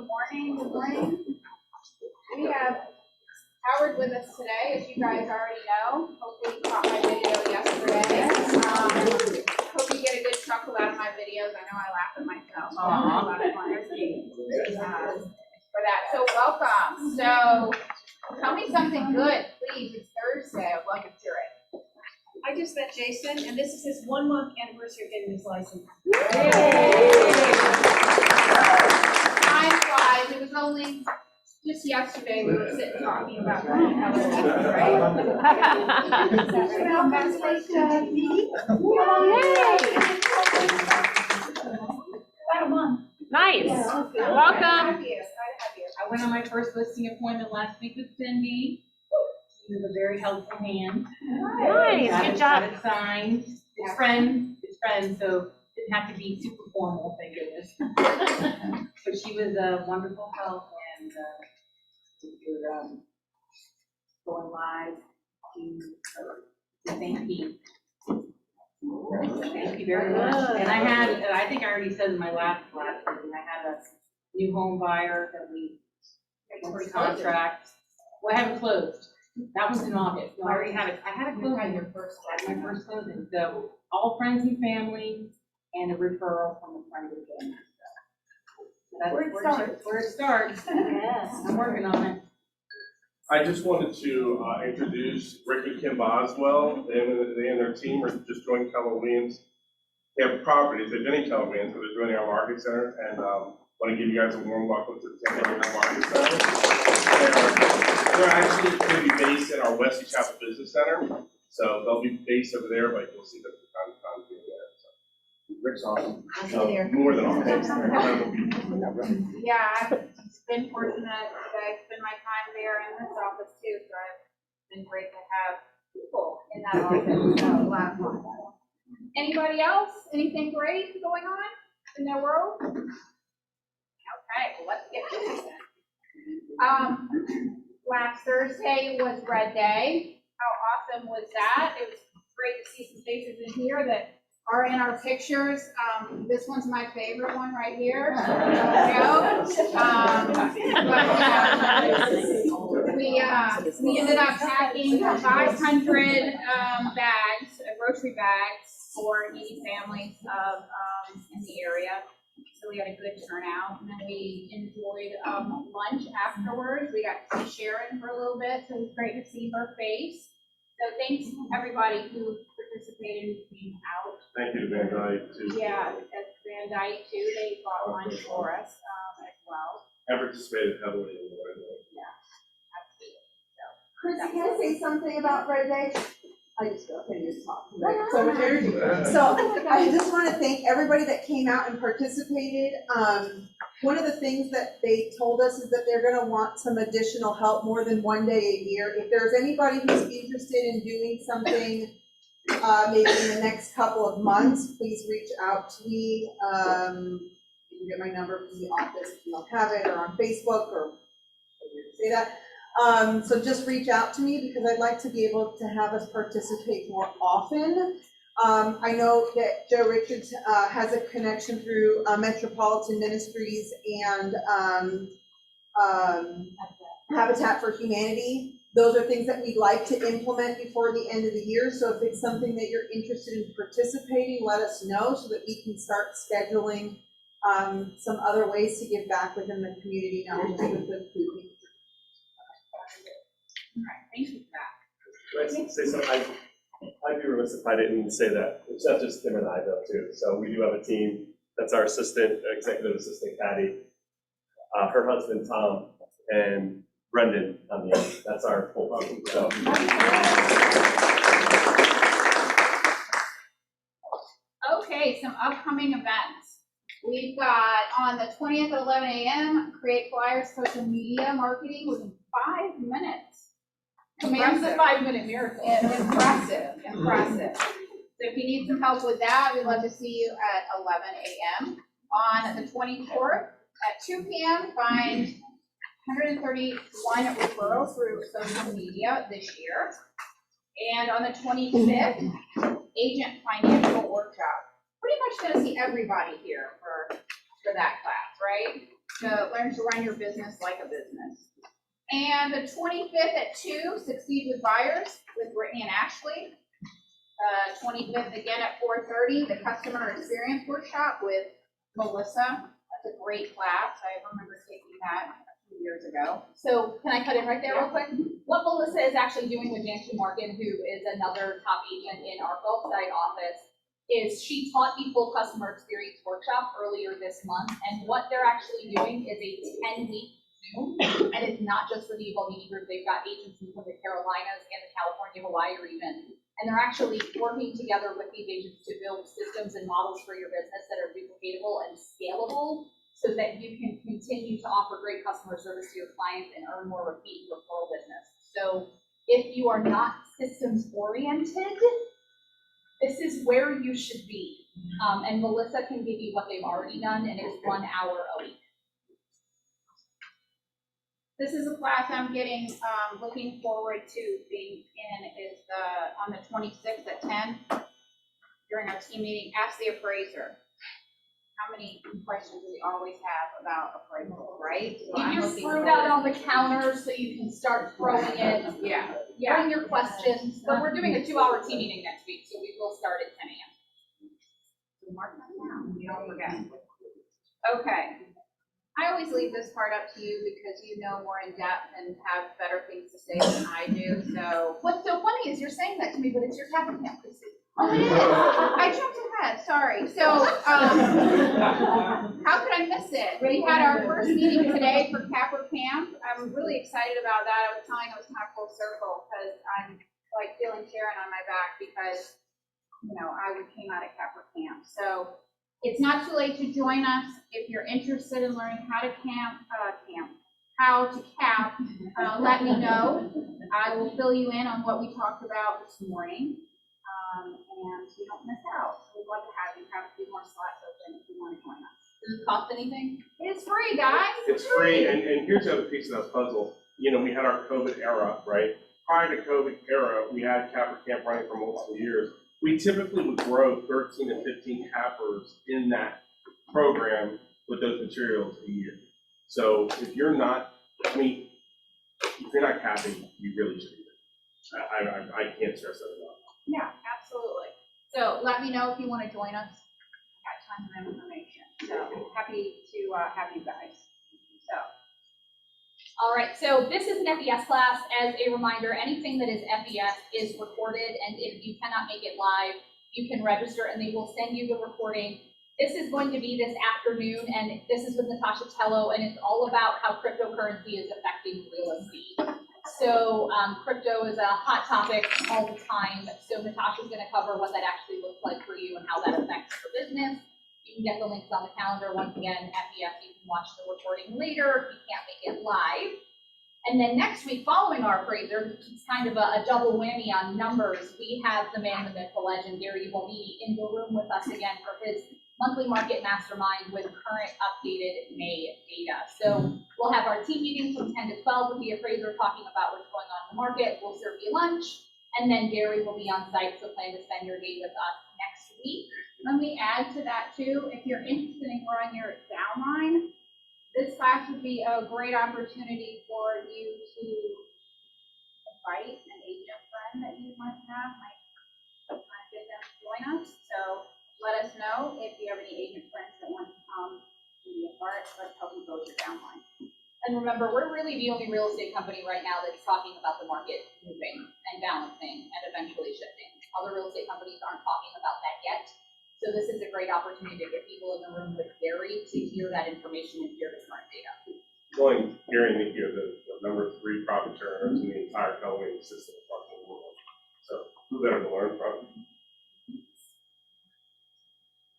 Good morning. Good morning. We have Howard with us today, as you guys already know. Hopefully you caught my video yesterday. Hope you get a good chuckle out of my videos. I know I laugh at myself. I have a lot of fun for that. So welcome. So tell me something good, please. It's Thursday. I'd love to hear it. I just met Jason, and this is his 1 month anniversary of getting his license. Time flies. It was only just yesterday we were sitting talking about About a month. Nice. Welcome. Welcome. I went on my first listing appointment last week with Cindy. She was a very helpful hand. Nice. Good job. Got it signed. It's friends, so it didn't have to be super formal, thank goodness. So she was a wonderful help, and we're going live to thank you. Thank you very much. And I think I already said in my last meeting, I had a new home buyer that we contract. Well, I haven't closed. That was in August. So I already had I had a closing. My first closing. So all friends and family, and a referral from a friend again. So that's where it starts. Yes. I'm working on it. I just wanted to introduce Rick and Kim Boswell. They and their team are just joining Keller Williams. They have properties. They've been in Keller Williams, but they're joining our market center. And want to give you guys a warm welcome to the Tampa Market Center. They're actually going to be based in our Wesley Chapel Business Center. So they'll be based over there, but you'll see them from time to time being there. So Rick's awesome. More than awesome. Yeah, I've been fortunate that I spend my time there in this office too, so it's been great to have people in that office. So a lot of fun. Anybody else? Anything great going on in their world? Okay, well, let's get to this then. Last Thursday was Red Day. How awesome was that? It was great to see some faces in here that are in our pictures. This one's my favorite one right here. We ended up packing 500 bags, grocery bags for needy families in the area. So we had a good turnout, and then we enjoyed lunch afterwards. We got to see Sharon for a little bit, so it was great to see her face. So thanks everybody who participated and came out. Thank you to Van Dyke, too. Yeah, at Van Dyke too. They brought lunch for us as well. I participated heavily in the Red Day. Yeah, absolutely. So, Chrissy, can I say something about Red Day? I just feel like I need to talk. So much energy. So I just want to thank everybody that came out and participated. One of the things that they told us is that they're going to want some additional help more than 1 day a year. If there's anybody who's interested in doing something maybe in the next couple of months, please reach out to me. You can get my number from the office if you don't have it, or on Facebook, or say that. So just reach out to me, because I'd like to be able to have us participate more often. I know that Joe Richards has a connection through Metropolitan Ministries and Habitat for Humanity. Those are things that we'd like to implement before the end of the year. So if it's something that you're interested in participating, let us know so that we can start scheduling some other ways to give back within the community, not just with the food. all right, thank you for that. Can I say something? I'd be remiss if I didn't say that. It's not just Tim and I, though, too. So we do have a team. That's our executive assistant, Patty, her husband, Tom, and Brendan on the end. That's our full team. So. Okay, some upcoming events. We've got on the 20th at 11 a.m. Create Flyers social media marketing within 5 minutes. Commands the 5-minute miracle. Impressive. So if you need some help with that, we'd love to see you at 11 a.m. On the 24th at 2 p.m., find 131 referrals through social media this year. And on the 25th, Agent Financial Workshop. Pretty much going to see everybody here for that class, right? to learn to run your business like a business. And the 25th at 2, Succeed with Buyers with Brittany and Ashley. 25th again at 4:30, the Customer Experience Workshop with Melissa. That's a great class. I remember taking that a few years ago. So can I cut in right there real quick? What Melissa is actually doing with Jansen Morgan, who is another top agent in our Gulfside office, is she taught the full customer experience workshop earlier this month. And what they're actually doing is a 10-week Zoom. And it's not just for the Evolini Group. They've got agents from the Carolinas and the California, Hawaii region. And they're actually working together with these agents to build systems and models for your business that are duplicatable and scalable so that you can continue to offer great customer service to your clients and earn more repeat and referral business. So if you are not systems oriented, this is where you should be. And Melissa can give you what they've already done, and it's 1 hour a week. This is a class I'm looking forward to being in is on the 26th at 10 during our team meeting. Ask the appraiser. How many questions do we always have about appraisal, right? So Keep I'm your looking fruit forward- out on the counter so you can start throwing it. Yeah. Bring your questions. But we're doing a 2-hour team meeting next week, so we will start at 10 a.m. So mark that down, you don't forget. Okay. I always leave this part up to you because you know more in depth and have better things to say than I do, so. What's so funny is you're saying that to me, but it's your CapperCamp. Oh, it is. I jumped ahead, sorry. So, how could I miss it? We had our first meeting today for CapperCamp. I'm really excited about that. I was telling I was kind of full circle because I'm like feeling Sharon on my back because, I came out of CapperCamp. So it's not too late to join us if you're interested in learning how to how to cap. Let me know. I will fill you in on what we talked about this morning. And you don't miss out. So we'd love to have you have a few more slots open if you want to join us. Does it cost anything? It's free, guys. It's free, and here's the other piece of that puzzle. We had our COVID era, right? Prior to COVID era, we had CapperCamp running for multiple years. We typically would grow 13 to 15 cappers in that program with those materials a year. So if you're not, if you're not capping, you really should be there. I can't stress that enough. Yeah, absolutely. So let me know if you want to join us. I got tons of information. So happy to have you guys. So. All right, so this is an FBS class. As a reminder, anything that is FBS is recorded, and if you cannot make it live, you can register and they will send you the recording. This is going to be this afternoon, and this is with Natasha Tello, and it's all about how cryptocurrency is affecting real estate. So crypto is a hot topic all the time, so Natasha's going to cover what that actually looks like for you and how that affects your business. You can get the links on the calendar. Once again, FBS, you can watch the recording later if you can't make it live. And then next week, following our appraiser, it's kind of a double whammy on numbers. We have the man, the myth, the legend, Gary Evolini, in the room with us again for his monthly market mastermind with current updated May data. So we'll have our team meeting from 10 to 12 with the appraiser talking about what's going on in the market. We'll serve you lunch, and then Gary will be on site, so plan to spend your day with us next week. Let me add to that too, if you're interested in growing your downline, this class would be a great opportunity for you to invite an agent friend that you might have, try to get them to join us. So let us know if you have any agent friends that want to come and be a part. Let's help you build your downline. And remember, we're really the only real estate company right now that's talking about the market moving and balancing and eventually shifting. Other real estate companies aren't talking about that yet. So this is a great opportunity to get people in the room with Gary to hear that information and hear the current data. Join Gary and Nikki are the number 3 profit earners in the entire California system across the world. So who better to learn from?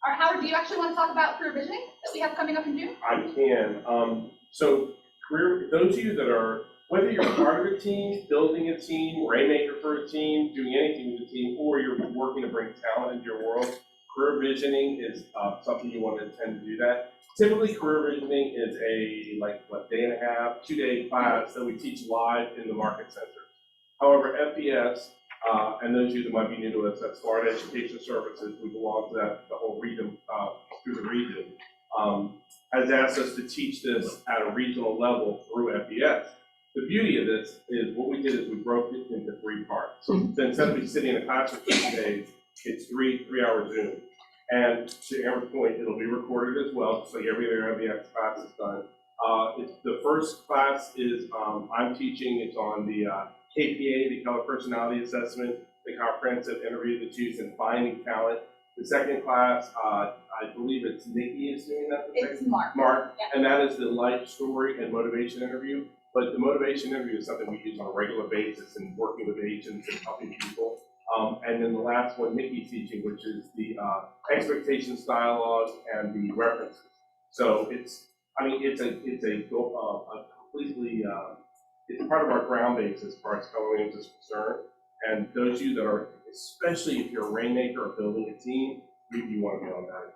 All right, Howard, do you actually want to talk about career visioning that we have coming up in June? I can. So those of you that are, whether you're part of a team, building a team, rainmaker for a team, doing anything with a team, or you're working to bring talent into your world, career visioning is something you want to intend to do that. Typically, career visioning is a day and a half, 2-day class that we teach live in the market center. However, FBS, and those of you that might be new to us, that's Florida Education Services, we belong to that, the whole region, through the region. has asked us to teach this at a regional level through FBS. The beauty of this is what we did is we broke it into 3 parts. So instead of sitting in a classroom for 2 days, it's 3-hour Zoom. And to Amber's point, it'll be recorded as well, so every FBS class is done. The first class is I'm teaching. It's on the KPA, the Color Personality Assessment, the comprehensive interview that's used in finding talent. The second class, I believe it's Nikki is doing that. It's Mark. Mark, Yeah. and that is the life story and motivation interview. But the motivation interview is something we use on a regular basis in working with agents and helping people. And then the last one, Nikki's teaching, which is the expectations dialogue and the references. So it's completely, it's part of our ground base as far as Keller Williams is concerned. And those of you that are, especially if you're a rainmaker or building a team, you want to be on that.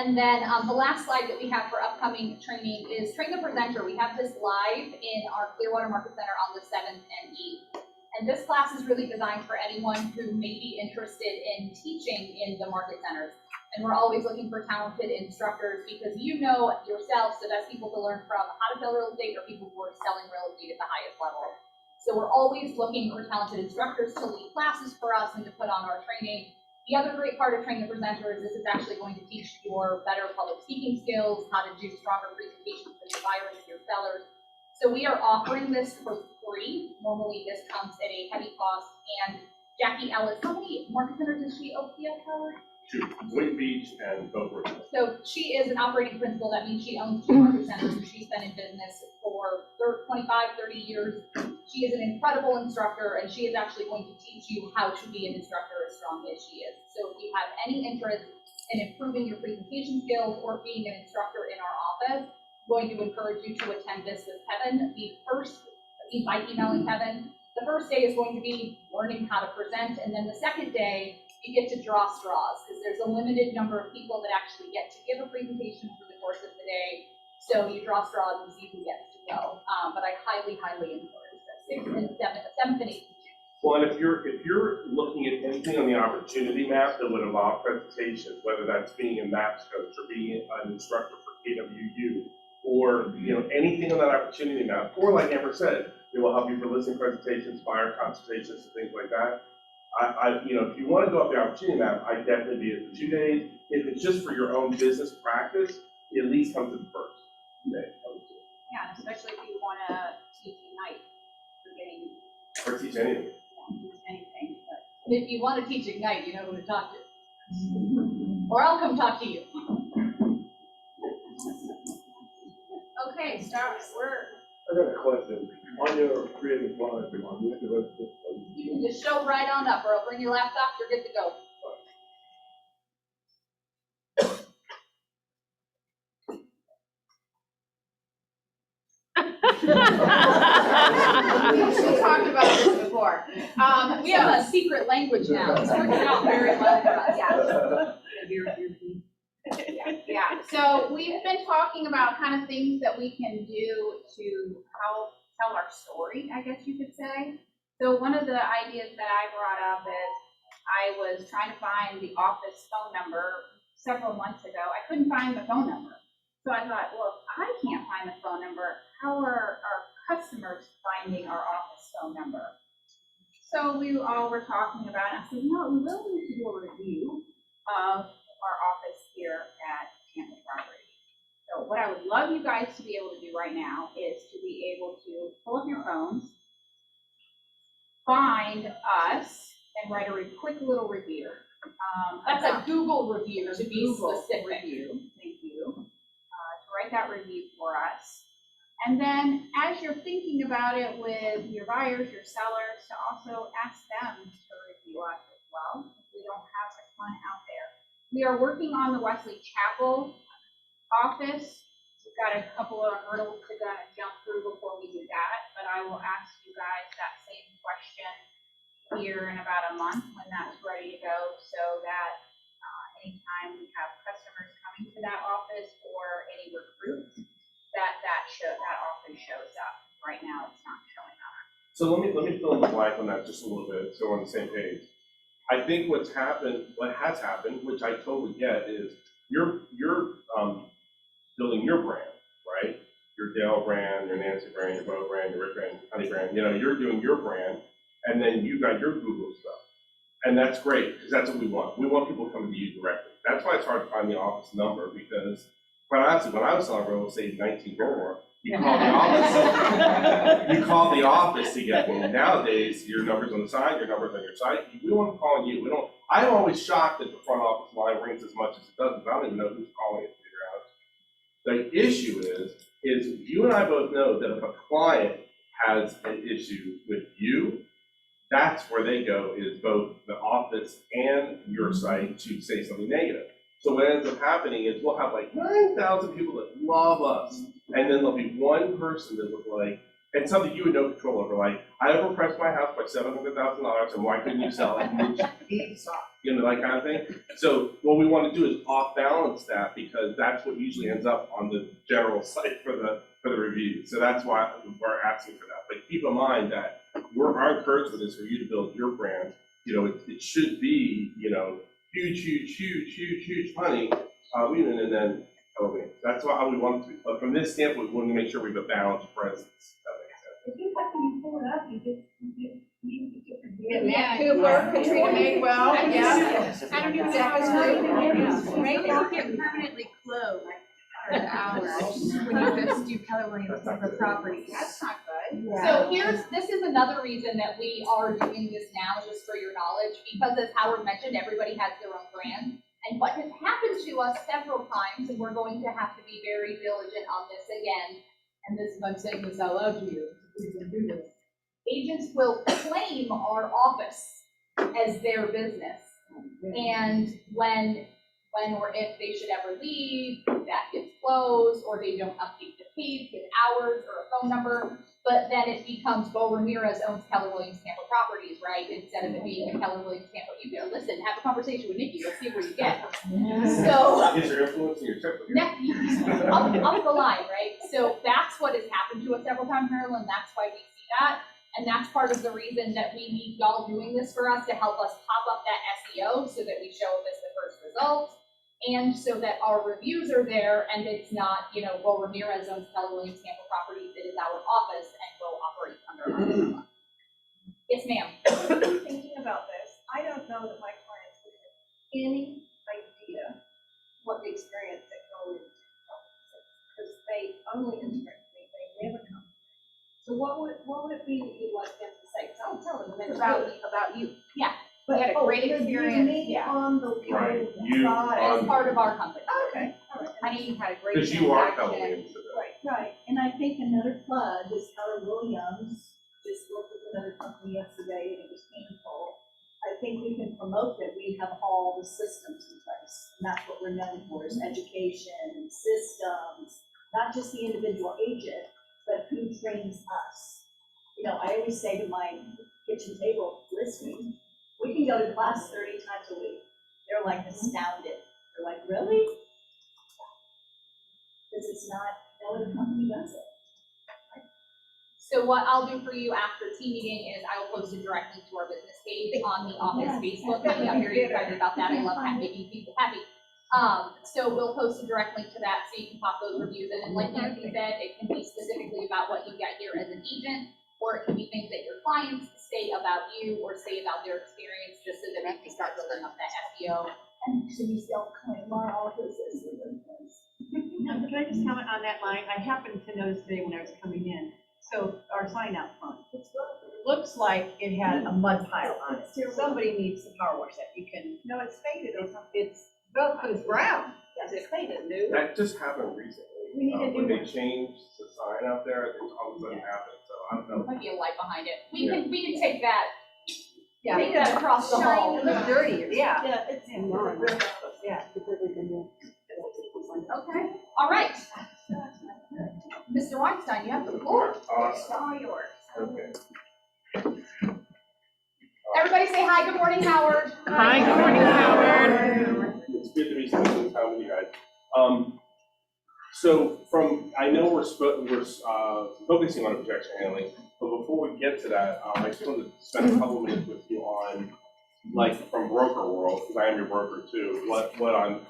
And then the last slide that we have for upcoming training is Train the Presenter. We have this live in our Clearwater Market Center on the 7th and 8th. And this class is really designed for anyone who may be interested in teaching in the market centers. And we're always looking for talented instructors because you know yourselves the best people to learn from how to sell real estate are people who are selling real estate at the highest level. So we're always looking for talented instructors to lead classes for us and to put on our training. The other great part of Train the Presenter is this is actually going to teach your better public speaking skills, how to do stronger presentations for your buyers and your sellers. So we are offering this for free. Normally this comes at a heavy cost. And Jackie Ellis, how many market centers does she oversee, Keller? 2, Wayne Beach and Beaufort. So she is an operating principal. That means she owns 2 market centers and she's been in business for 25, 30 years. She is an incredible instructor and she is actually going to teach you how to be an instructor as strong as she is. So if you have any interest in improving your presentation skills or being an instructor in our office, I'm going to encourage you to attend this with Kevin. By emailing Kevin. The first day is going to be learning how to present, and then the second day, you get to draw straws, because there's a limited number of people that actually get to give a presentation through the course of the day. So you draw straws and see who gets to go. But I highly, highly encourage this. 6th and 7th and 8th. Well, and if you're looking at anything on the opportunity map that would involve presentations, whether that's being a MAPS coach or being an instructor for KWU, or anything on that opportunity map, or like Amber said, it will help you for listening presentations, buyer consultations, and things like that. If you want to go up the opportunity map, I'd definitely be it for 2 days. If it's just for your own business practice, at least come to the first day. Yeah, especially if you want to teach Ignite, Or teach anything. anything, but. And if you want to teach Ignite, you know who to talk to. Or I'll come talk to you. Okay, start, I got a question. On your creative mind, You can just show right on up, or I'll bring your laptop, you're good to go. We talked about this before. We have a secret language now, it's working out very well for us. Yeah, so we've been talking about kind of things that we can do to help tell our story, I guess you could say. So one of the ideas that I brought up is I was trying to find the office phone number several months ago. I couldn't find the phone number. So I thought, well, if I can't find the phone number, how are our customers finding our office phone number? So we all were talking about it. I said, no, we really need to do a review of our office here at Tampa Property. So what I would love you guys to be able to do right now is to be able to pull up your phones, find us, and write a quick little review. That's a Google review, to be Google specific. review, thank you, to write that review for us. And then as you're thinking about it with your buyers, your sellers, to also ask them to review us as well, because we don't have a ton out there. We are working on the Wesley Chapel office. We've got a couple of hurdles to jump through before we do that, but I will ask you guys that same question here in about a month when that's ready to go, so that anytime we have customers coming to that office or any recruits, that office shows up. Right now, it's not showing up. So let me fill in the blank on that just a little bit, so we're on the same page. I think what has happened, which I totally get, is you're building your brand, right? Your Dale brand, your Nancy brand, your Bo brand, your Rick brand, Honey brand, you're doing your brand, and then you got your Google stuff. And that's great, because that's what we want. We want people coming to you directly. That's why it's hard to find the office number, because quite honestly, when I was selling real estate in 19 you call the office. You call the office to get me. Nowadays, your number's on the side, your number's on your site. We want to call you. I'm always shocked that the front office line rings as much as it does, because I don't even know who's calling it to figure out. The issue is you and I both know that if a client has an issue with you, that's where they go, is both the office and your site to say something negative. So what ends up happening is we'll have like 9,000 people that love us, and then there'll be one person that was like, and something you had no control over, like, I overpriced my house by $700,000, and why couldn't you sell it? And that kind of thing. So what we want to do is off balance that, because that's what usually ends up on the general site for the review. So that's why we're asking for that. But keep in mind that our encouragement is for you to build your brand. It should be, huge money, and then that's how we want it to be. But from this standpoint, we want to make sure we have a balanced presence. If you have to pull it up, you get Yeah, Cooper, Katrina Madewell, yeah. I don't even know how it's doing. Right, it'll get permanently closed for the hours when you just do Keller Williams separate properties. That's not good. So this is another reason that we are doing this now, just for your knowledge, because as Howard mentioned, everybody has their own brand. And what has happened to us several times, and we're going to have to be very diligent on this again, and this, I'm saying this out loud to you, please don't do this. Agents will claim our office as their business. And when or if they should ever leave, that gets closed, or they don't update the page with hours or a phone number, but then it becomes Bo Ramirez owns Keller Williams Tampa Properties, right? Instead of it being a Keller Williams Tampa, you go, listen, have a conversation with Nikki, let's see where you get. So, Is your influence in your tip? up the line, right? So that's what has happened to us several times, Marilyn, that's why we see that. And that's part of the reason that we need y'all doing this for us, to help us pop up that SEO so that we show up as the first result. And so that our reviews are there, and it's not, Bo Ramirez owns Keller Williams Tampa Properties, it is our office, and Bo operates under our umbrella. Yes, ma'am. Thinking about this, I don't know that my clients would have any idea what the experience that go into because they only interact with me, they never come. So what would it be that you'd like them to say? Because I'll tell them About you. Yeah. We had a great you're experience, me yeah. on the Right, road. you Got it. As part of our company. Okay, all right. Honey had a great Because you are transaction. Keller Williams today. Right, and I think another plug is Keller Williams, just worked with another company yesterday, and it was painful. I think we can promote that we have all the systems in place, and that's what we're known for, is education and systems, not just the individual agent, but who trains us. I always say to my kitchen table listening, we can go to class 30 times a week. They're like astounded. They're like, really? Because it's not, no other company does it. So what I'll do for you after team meeting is I will post it directly to our business page on the office Facebook page. I'm very excited about that. I love making people happy. So we'll post a direct link to that so you can pop those reviews in. And like Nancy said, it can be specifically about what you get here as an agent, or it can be things that your clients say about you or say about their experience, just so that we can start building up that SEO. And so we still claim our offices. Now, could I just comment on that line? I happened to notice today when I was coming in, so our sign out front, it looks like it had a mud pile on it. Somebody needs to power wash that. You can, No, it's faded or something. it's, well, but it's brown. Yes, it's faded, new. That just happened recently. We need to When do they changed the sign out there, it all of a sudden happened, so I don't know. Might be a light behind it. We can take that, Yeah. take that across the hall. It looks dirty, yeah. Yeah, it's. Yeah. Okay, all right. Mr. Weinstein, you have the floor. Awesome. It's all yours. Okay. Everybody say hi, good morning, Howard. Hi, good morning, Howard. It's good to be spending time with you guys. So I know we're focusing on objection handling, but before we get to that, I just wanted to spend a couple minutes with you on like from broker world, because I am your broker too, what I'm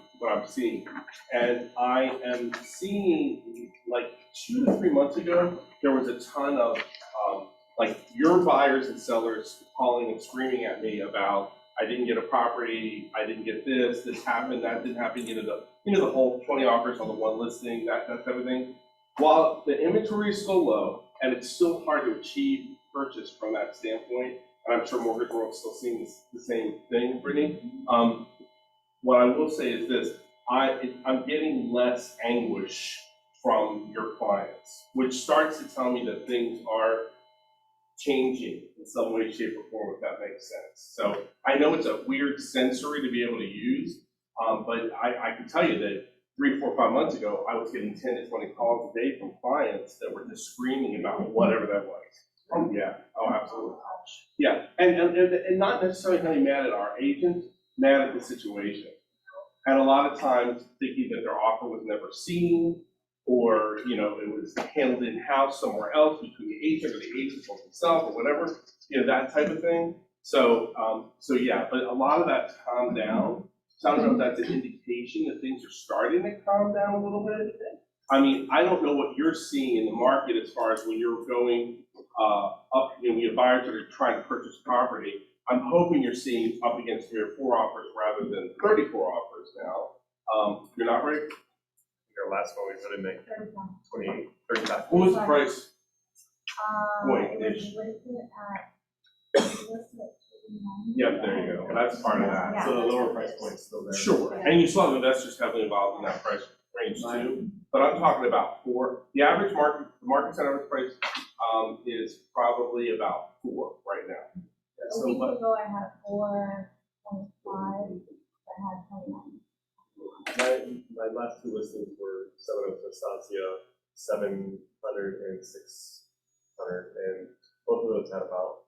seeing. And I am seeing, like 2 to 3 months ago, there was a ton of, like your buyers and sellers calling and screaming at me about, I didn't get a property, I didn't get this happened, that didn't happen, the whole 20 offers on the one listing, that type of thing. While the inventory is still low, and it's still hard to achieve purchase from that standpoint, and I'm sure mortgage world's still seeing the same thing, Brittany. What I will say is this, I'm getting less anguish from your clients, which starts to tell me that things are changing in some way, shape, or form, if that makes sense. So I know it's a weird sensory to be able to use, but I can tell you that 3, 4, 5 months ago, I was getting 10 to 20 calls a day from clients that were just screaming about whatever that was. Oh, yeah, oh, absolutely. Yeah, and not necessarily having mad at our agent, mad at the situation. And a lot of times thinking that their offer was never seen, or, it was handled in-house somewhere else between the agent or the agent for himself or whatever, that type of thing. So yeah, but a lot of that's calmed down. So I don't know if that's an indication that things are starting to calm down a little bit. I mean, I don't know what you're seeing in the market as far as when you're going up, when you have buyers that are trying to purchase property. I'm hoping you're seeing up against 3 or 4 offers rather than 34 offers now. You're not right? Our last one, we put in May, 28, 35. What was the price? Point It ish. was listed at Yep, there you go. That's part of that. So the lower price point's still there. Sure, and you saw the investors heavily involved in that price range too. But I'm talking about 4. The average market, the market center average price is probably about 4 right now. A So, week but ago, I had 4.25, I had 29. My last 2 listings were 7 of Estancia, 700 and 600, and both of those had about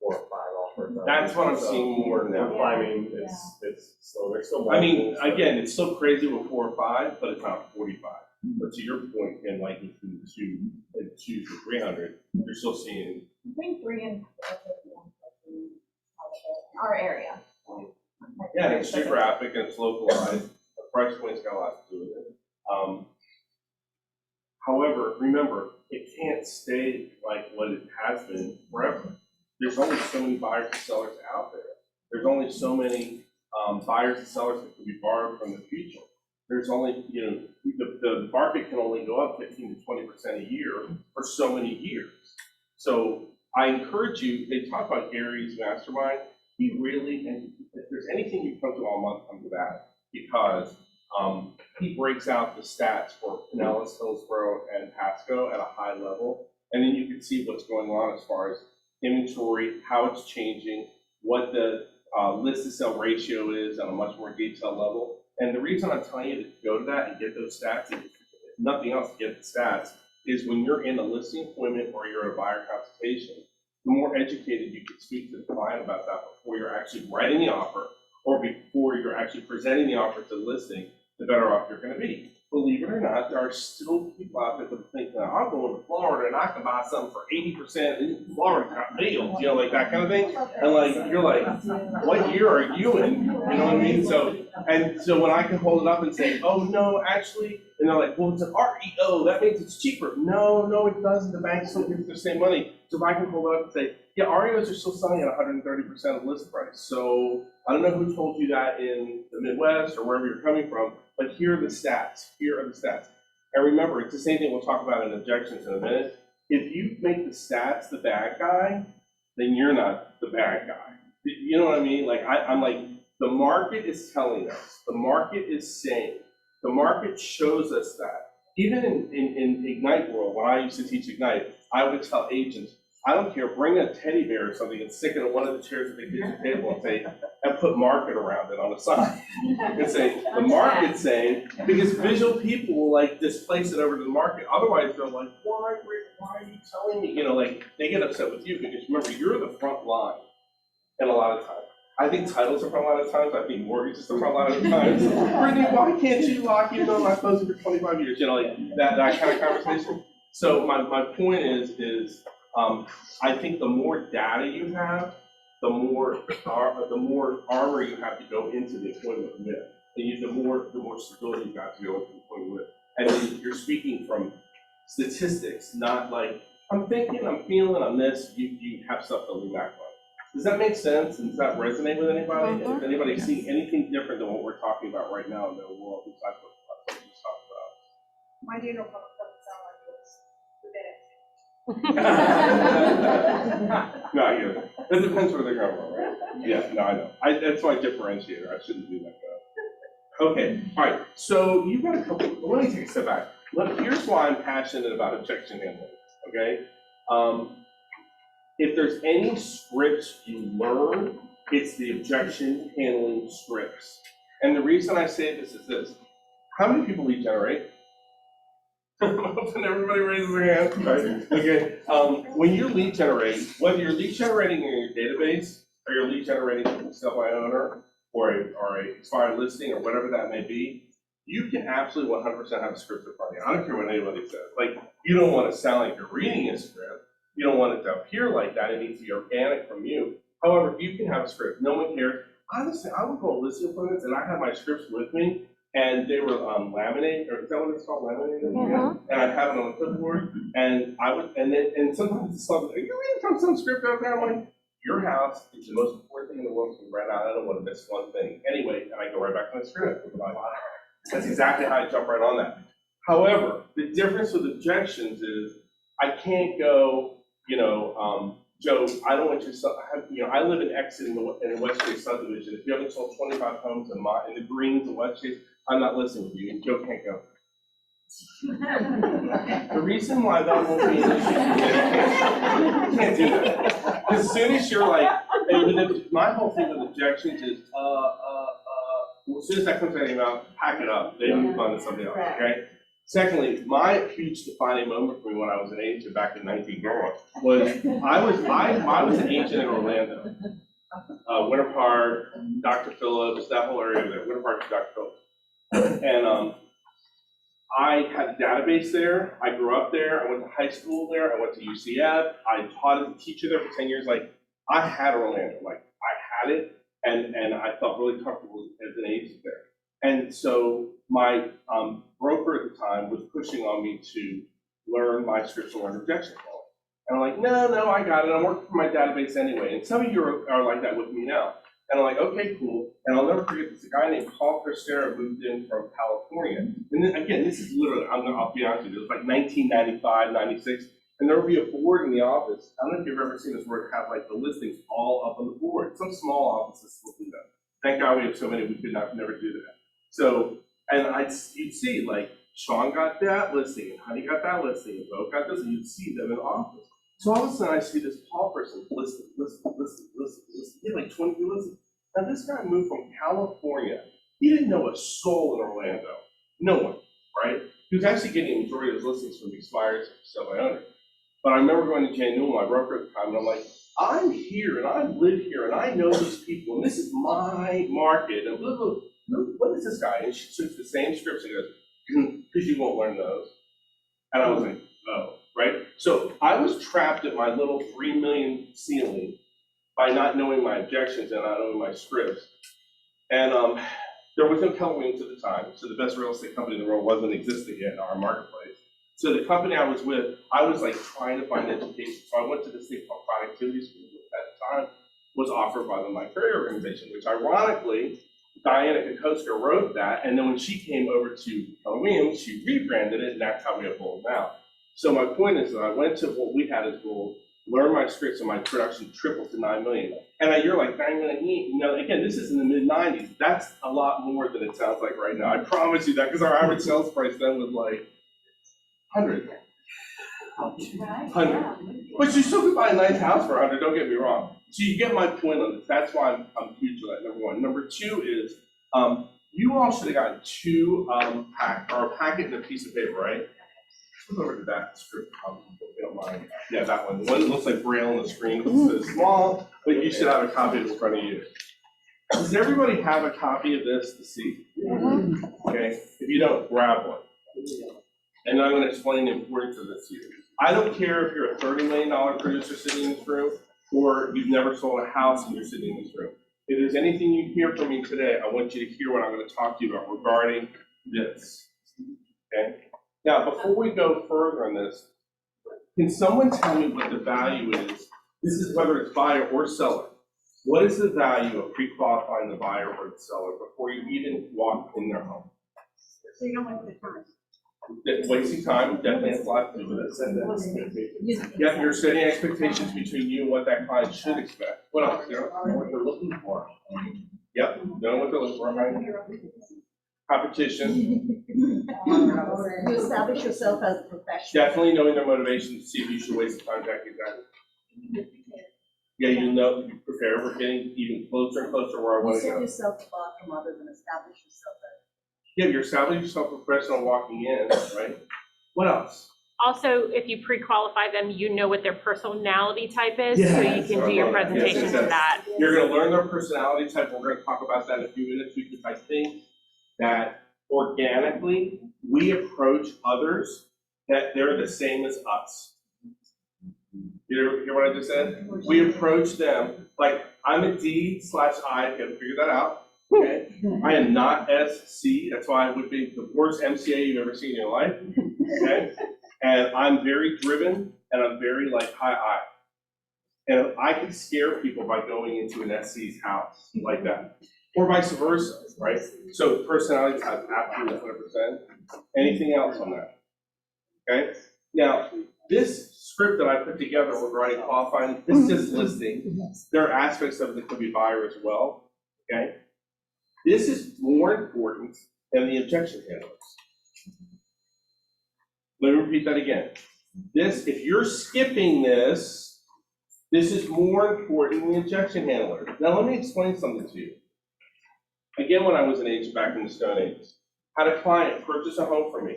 4 or 5 offers. that's what I'm So seeing more We're now. climbing, it's slow, there's still. I mean, multiples, but- again, it's still crazy with 4 or 5, but it's not 45. But to your point, in like between 2 to 300, you're still seeing. Between 3 and 450 on our area. Yeah, it's geographic and it's localized. The price point's got a lot to do with it. However, remember, it can't stay like what it has been forever. There's only so many buyers and sellers out there. There's only so many buyers and sellers that can be borrowed from the future. There's only, the market can only go up 15 to 20% a year for so many years. So I encourage you, they talk about Gary's Mastermind. He really, and if there's anything you come to all month, come to that, because he breaks out the stats for Pinellas, Hillsborough, and Pasco at a high level. And then you can see what's going on as far as inventory, how it's changing, what the list to sell ratio is on a much more detailed level. And the reason I'm telling you to go to that and get those stats, and if nothing else to get the stats, is when you're in a listing appointment or you're in a buyer consultation, the more educated you can speak to the client about that before you're actually writing the offer or before you're actually presenting the offer to the listing, the better off you're going to be. Believe it or not, there are still people out there that think, I'll go to Florida and I can buy something for 80% in Florida got deals, like that kind of thing. And like, you're like, what year are you in? You know what I mean? So when I can hold it up and say, oh no, actually, and they're like, well, it's an REO, that means it's cheaper. No, it doesn't. The bank still gives the same money. So if I can hold it up and say, yeah, REOs are still selling at 130% of list price. So I don't know who told you that in the Midwest or wherever you're coming from, but here are the stats. Here are the stats. And remember, it's the same thing we'll talk about in objections in a minute. If you make the stats the bad guy, then you're not the bad guy. You know what I mean? Like, I'm like, the market is telling us, the market is saying, the market shows us that. Even in Ignite world, when I used to teach Ignite, I would tell agents, I don't care, bring a teddy bear or something and stick it in one of the chairs at the kitchen table and say, and put market around it on the side. And say, the market's saying, because visual people will like displace it over to the market. Otherwise, they're like, why are you telling me? Like, they get upset with you because remember, you're the front line in a lot of times. I think titles are front a lot of times. I think mortgages are front a lot of times. Brittany, why can't you lock in on my closing for 25 years? Like that kind of conversation. So my point is I think the more data you have, the more armor you have to go into the appointment with. And the more stability you got to go into the appointment with. And then you're speaking from statistics, not like, I'm thinking, I'm feeling, I'm this, you have stuff to lean back on. Does that make sense? And does that resonate with anybody? Is anybody seeing anything different than what we're talking about right now in their world besides what we just talked about? My general public doesn't sound like this. No, yeah, it depends where they're going, right? Yeah, no, I know. That's my differentiator. I shouldn't do that, though. Okay, all right. So you've got a couple. Let me take a step back. Here's why I'm passionate about objection handling. Okay. If there's any scripts you learn, it's the objection handling scripts. And the reason I say this is this. How many people lead generate? And everybody raises their hand, right? Okay. When you lead generate, whether you're lead generating in your database, or you're lead generating from a sell-by-owner, or a expired listing, or whatever that may be, you can absolutely 100% have a script in front of you. I don't care what anybody says. Like, you don't want to sound like you're reading a script. You don't want it to appear like that. It needs to be organic from you. However, you can have a script. No one cares. Honestly, I would go listing appointments, and I had my scripts with me, and they were laminated, or is that what it's called, laminated? Yeah. And I'd have it on a clipboard, and I would, and sometimes it's something, are you reading from some script out there? I'm like, your house is the most important thing in the world to rent out. I don't want to miss one thing. Anyway, and I go right back to my script. That's exactly how I jump right on that. However, the difference with objections is I can't go, Joe, I don't want you, I live in Exeter in the West Chase subdivision. If you haven't sold 25 homes in the Greens in West Chase, I'm not listening with you, and Joe can't go. The reason why that won't be an issue, you can't do that. As soon as you're like, my whole thing with objections is, as soon as that comes out of your mouth, pack it up. They move on to somebody else, okay? Secondly, my huge defining moment for me when I was an agent back in 1990 was I was an agent in Orlando, Winter Park, Dr. Phillips, that whole area there, Winter Park to Dr. Phillips. And I had a database there. I grew up there. I went to high school there. I went to UCF. I taught as a teacher there for 10 years. Like, I had Orlando. Like, I had it, and I felt really comfortable as an agent there. And so my broker at the time was pushing on me to learn my scripts and learn objection handling. And I'm like, no, I got it. I'm working for my database anyway. And some of you are like that with me now. And I'm like, okay, cool. And I'll never forget this. A guy named Paul Cristera moved in from California. And then, again, this is literally, I'll be honest with you, it was like 1995, 96. And there would be a board in the office. I don't know if you've ever seen this where it have like the listings all up on the board. Some small offices still do that. Thank God we have so many, we could never do that. So, and you'd see like, Sean got that listing, and Honey got that listing, and Bo got this, and you'd see them in the office. So all of a sudden I see this Paul person listing. He had like 20 listings. Now this guy moved from California. He didn't know a soul in Orlando. No one, right? He was actually getting a majority of his listings from expired sell-by-owner. But I remember going to Jan Newell, my broker at the time, and I'm like, I'm here, and I live here, and I know these people, and this is my market, and blah, blah, blah. What is this guy? And she took the same scripts and goes, because you won't learn those. And I was like, oh, right? So I was trapped at my little 3 million ceiling by not knowing my objections and not knowing my scripts. And there was no Keller Williams at the time, so the best real estate company in the world wasn't existing yet in our marketplace. So the company I was with, I was like trying to find education. So I went to this thing called Productivity School, which at the time was offered by the My Career organization, which ironically, Diana Kokoska wrote that, and then when she came over to Keller Williams, she rebranded it, and that's how we have goals now. So my point is that I went to what we had as goals, learned my scripts, and my production tripled to 9 million. And you're like, 9 million, again, this is in the mid-90s. That's a lot more than it sounds like right now. I promise you that, because our average sales price then was like 100. 100. But you still could buy a nice house for 100, don't get me wrong. So you get my point on this. That's why I'm huge on that, number one. Number two is, you all should have gotten a packet and a piece of paper, right? Let's go over to that script, if you don't mind. Yeah, that one. The one that looks like Braille on the screen. It's so small, but you should have a copy of it in front of you. Does everybody have a copy of this to see? Okay, if you don't, grab one. And I'm going to explain the importance of this to you. I don't care if you're a $30 million producer sitting in this room, or you've never sold a house and you're sitting in this room. If there's anything you hear from me today, I want you to hear what I'm going to talk to you about regarding this. Okay? Now, before we go further on this, can someone tell me what the value is? This is whether it's buyer or seller. What is the value of pre-qualifying the buyer or the seller before you even walk in their home? So you don't waste the time. Wasting time definitely has a lot to do with it. Yeah, you're setting expectations between you and what that client should expect. What else? You know what they're looking for. Yep, know what they're looking for, right? Competition. You establish yourself as a professional. Definitely knowing their motivation to see if you should waste the contact exactly. Yeah, you know, be prepared. We're getting even closer and closer where I You want to set go. yourself apart from others and establish yourself as. Yeah, you're establishing yourself a professional walking in, right? What else? Also, if you pre-qualify them, you know what their personality type is, so you Yes. can do your Yes, presentation yes, to yes. that. You're gonna learn their personality type. We're gonna talk about that in a few minutes, because I think that organically, we approach others that they're the same as us. You hear what I just said? We approach them, like, I'm a D/I, if you haven't figured that out, okay? I am not SC, that's why I would be the worst MCA you've ever seen in your life, okay? And I'm very driven, and I'm very like high I. And I can scare people by going into an SC's house like that, or vice versa, right? So personality type, absolutely 100%. Anything else on that? Okay. Now, this script that I put together regarding qualifying, this is just listing. There are aspects of it that could be buyer as well. Okay. This is more important than the objection handlers. Let me repeat that again. This, if you're skipping this, this is more important than the objection handler. Now, let me explain something to you. Again, when I was an agent back in the Stone Age, had a client purchase a home for me.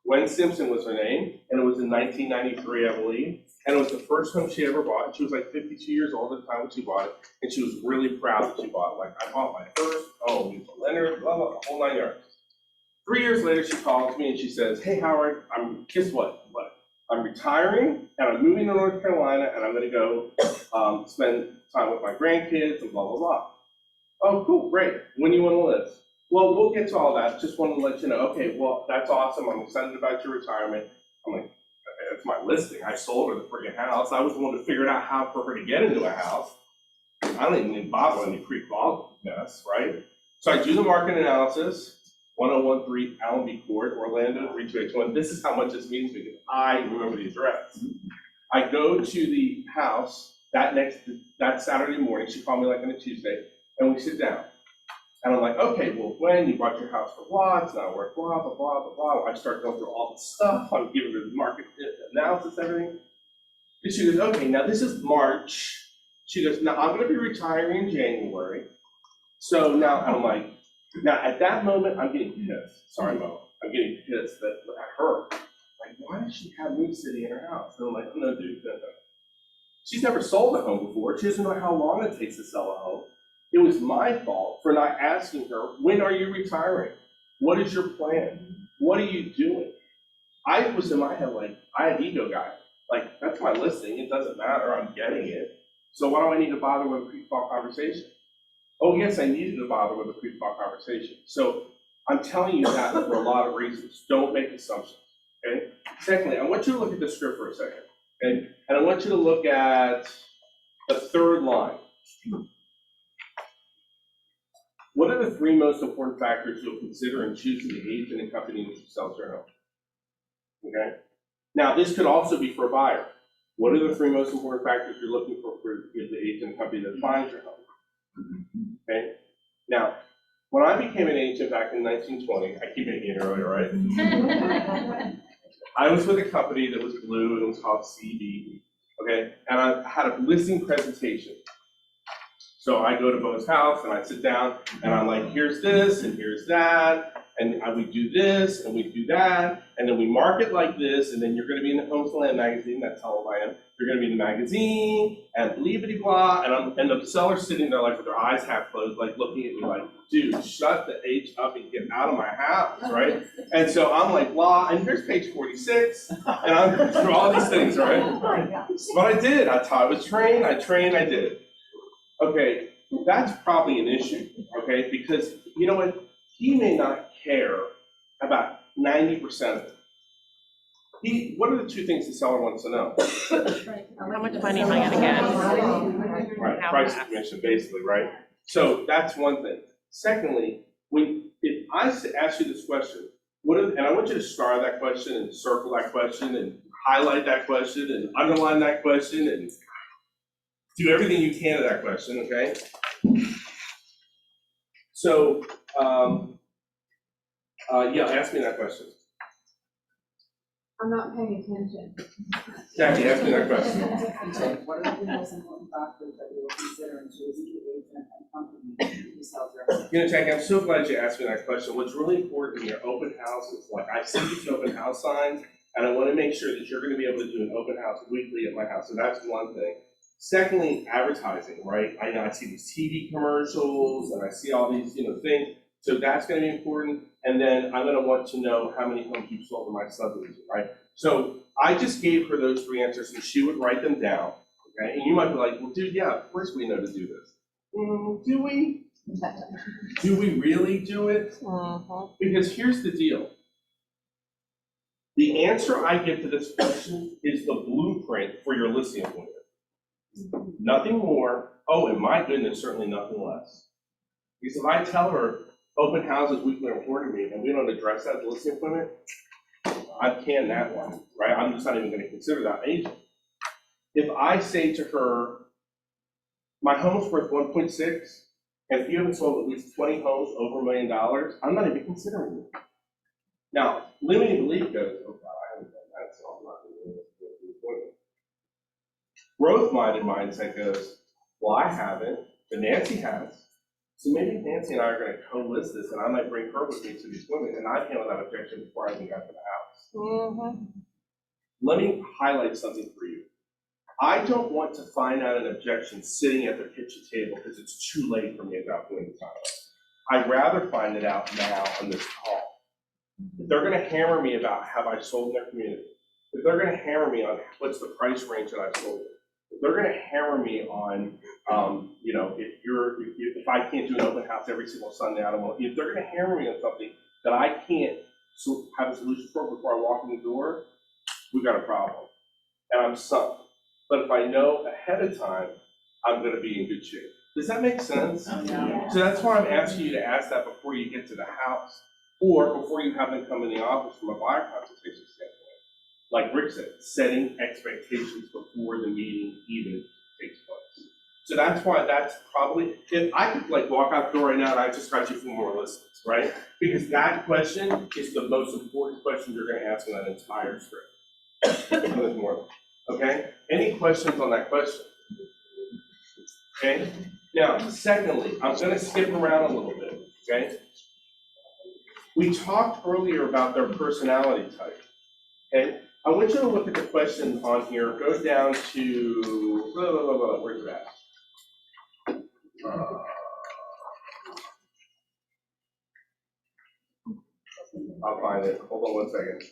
Gwen Simpson was her name, and it was in 1993, I believe. And it was the first home she ever bought. She was like 52 years old at the time when she bought it, and she was really proud that she bought it. Like, I bought my first home, we was a lender, blah, blah, the whole 9 yards. 3 years later, she calls me and she says, hey, Howard, guess what? I'm retiring, and I'm moving to North Carolina, and I'm gonna go spend time with my grandkids, and blah, blah, blah. Oh, cool, great. When do you wanna live? Well, we'll get to all that. Just wanted to let you know, okay, well, that's awesome. I'm excited about your retirement. I'm like, that's my listing. I sold her the freaking house. I was the one to figure out how for her to get into a house. I don't even need bother with any pre-qual mess, right? So I do the market analysis, 1013 Allenby Court, Orlando, 3281. This is how much this means because I remember the address. I go to the house that Saturday morning. She called me like on a Tuesday, and we sit down. And I'm like, okay, well, Gwen, you bought your house for blah, it's not worth blah, blah, blah, blah, blah. I start going through all the stuff. I'm giving her the market analysis, everything. And she goes, okay, now this is March. She goes, now I'm gonna be retiring in January. So now, and I'm like, now at that moment, I'm getting pissed. Sorry, Mo. I'm getting pissed at her. Like, why does she have me sitting in her house? And I'm like, no, dude, no. She's never sold a home before. She doesn't know how long it takes to sell a home. It was my fault for not asking her, when are you retiring? What is your plan? What are you doing? I was in my head like, I had ego guy. Like, that's my listing, it doesn't matter, I'm getting it. So why do I need to bother with a pre-qual conversation? Oh yes, I needed to bother with a pre-qual conversation. So I'm telling you that for a lot of reasons. Don't make assumptions, okay? Secondly, I want you to look at the script for a second, okay? And I want you to look at the third line. What are the three most important factors you'll consider in choosing the agent and company that sells your home? Okay. Now, this could also be for a buyer. What are the three most important factors you're looking for the agent and company that finds your home? Okay. Now, when I became an agent back in 1920, I keep making it earlier, right? I was with a company that was blue, and it was called CB. Okay, and I had a listing presentation. So I go to Bo's house and I sit down and I'm like, here's this and here's that. and we do this, and we do that, and then we market like this, and then you're gonna be in the Homes and Land magazine, that's how old I am. You're gonna be in the magazine, and blah, blah, and the seller's sitting there like with their eyes half closed, like looking at me like, dude, shut the H up and get out of my house, right? And so I'm like, blah, and here's page 46, and I'm going through all these things, right? But I did, I was trained, I did it. Okay, that's probably an issue, okay? Because you know what? He may not care about 90% of it. What are the two things the seller wants to know? How much money am I gonna get? Right, price and commission, basically, right? So that's one thing. Secondly, if I ask you this question, and I want you to star that question and circle that question and highlight that question and underline that question and do everything you can to that question, okay? So, yeah, ask me that question. I'm not paying attention. Jackie, ask me that question. What are the most important factors that you will consider in choosing the agent and company who sells your home? You know, Jackie, I'm so glad you asked me that question. What's really important in your open house is like, I see these open house signs, and I want to make sure that you're going to be able to do an open house weekly at my house. So that's one thing. Secondly, advertising, right? I see these TV commercials, and I see all these, things. So that's going to be important. And then I'm going to want to know how many homes you've sold in my subdivision, right? So I just gave her those three answers, and she would write them down, okay? And you might be like, well, dude, yeah, of course we know to do this. Do we? Do we really do it? Because here's the deal. The answer I get to this question is the blueprint for your listing appointment. Nothing more. Oh, and my goodness, certainly nothing less. Because if I tell her open houses weekly are important to me and we don't address that as a listing appointment, I've canned that one, right? I'm just not even going to consider that agent. If I say to her, my home's worth 1.6, and if you haven't sold at least 20 homes over $1 million, I'm not even considering you. Now, limiting belief goes, oh God, I haven't done that, so I'm not going to do the appointment. Growth-minded mindset goes, well, I haven't, but Nancy has. So maybe Nancy and I are going to co-list this, and I might bring her with me to the appointment, and I've handled that objection before I even got to the house. Let me highlight something for you. I don't want to find out an objection sitting at their kitchen table because it's too late for me at that point in time. I'd rather find it out now on this call. If they're going to hammer me about have I sold in their community, if they're going to hammer me on what's the price range that I've sold it, if they're going to hammer me on, if I can't do an open house every single Sunday, I don't want. If they're going to hammer me on something that I can't have a solution for before I walk in the door, we've got a problem, and I'm sunk. But if I know ahead of time, I'm going to be in good shape. Does that make sense? Yeah. So that's why I'm asking you to ask that before you get to the house, or before you have them come in the office from a buyer consultation standpoint. Like Rick said, setting expectations before the meeting even takes place. So that's why that's probably, if I could walk out the door right now and I just got you 4 more listings, right? Because that question is the most important question you're going to ask in that entire script. There's more. Okay? Any questions on that question? Okay? Now, secondly, I'm going to skip around a little bit, okay? We talked earlier about their personality type, okay? I want you to look at the question on here. Go down to, where's it at? I'll find it. Hold on 1 second.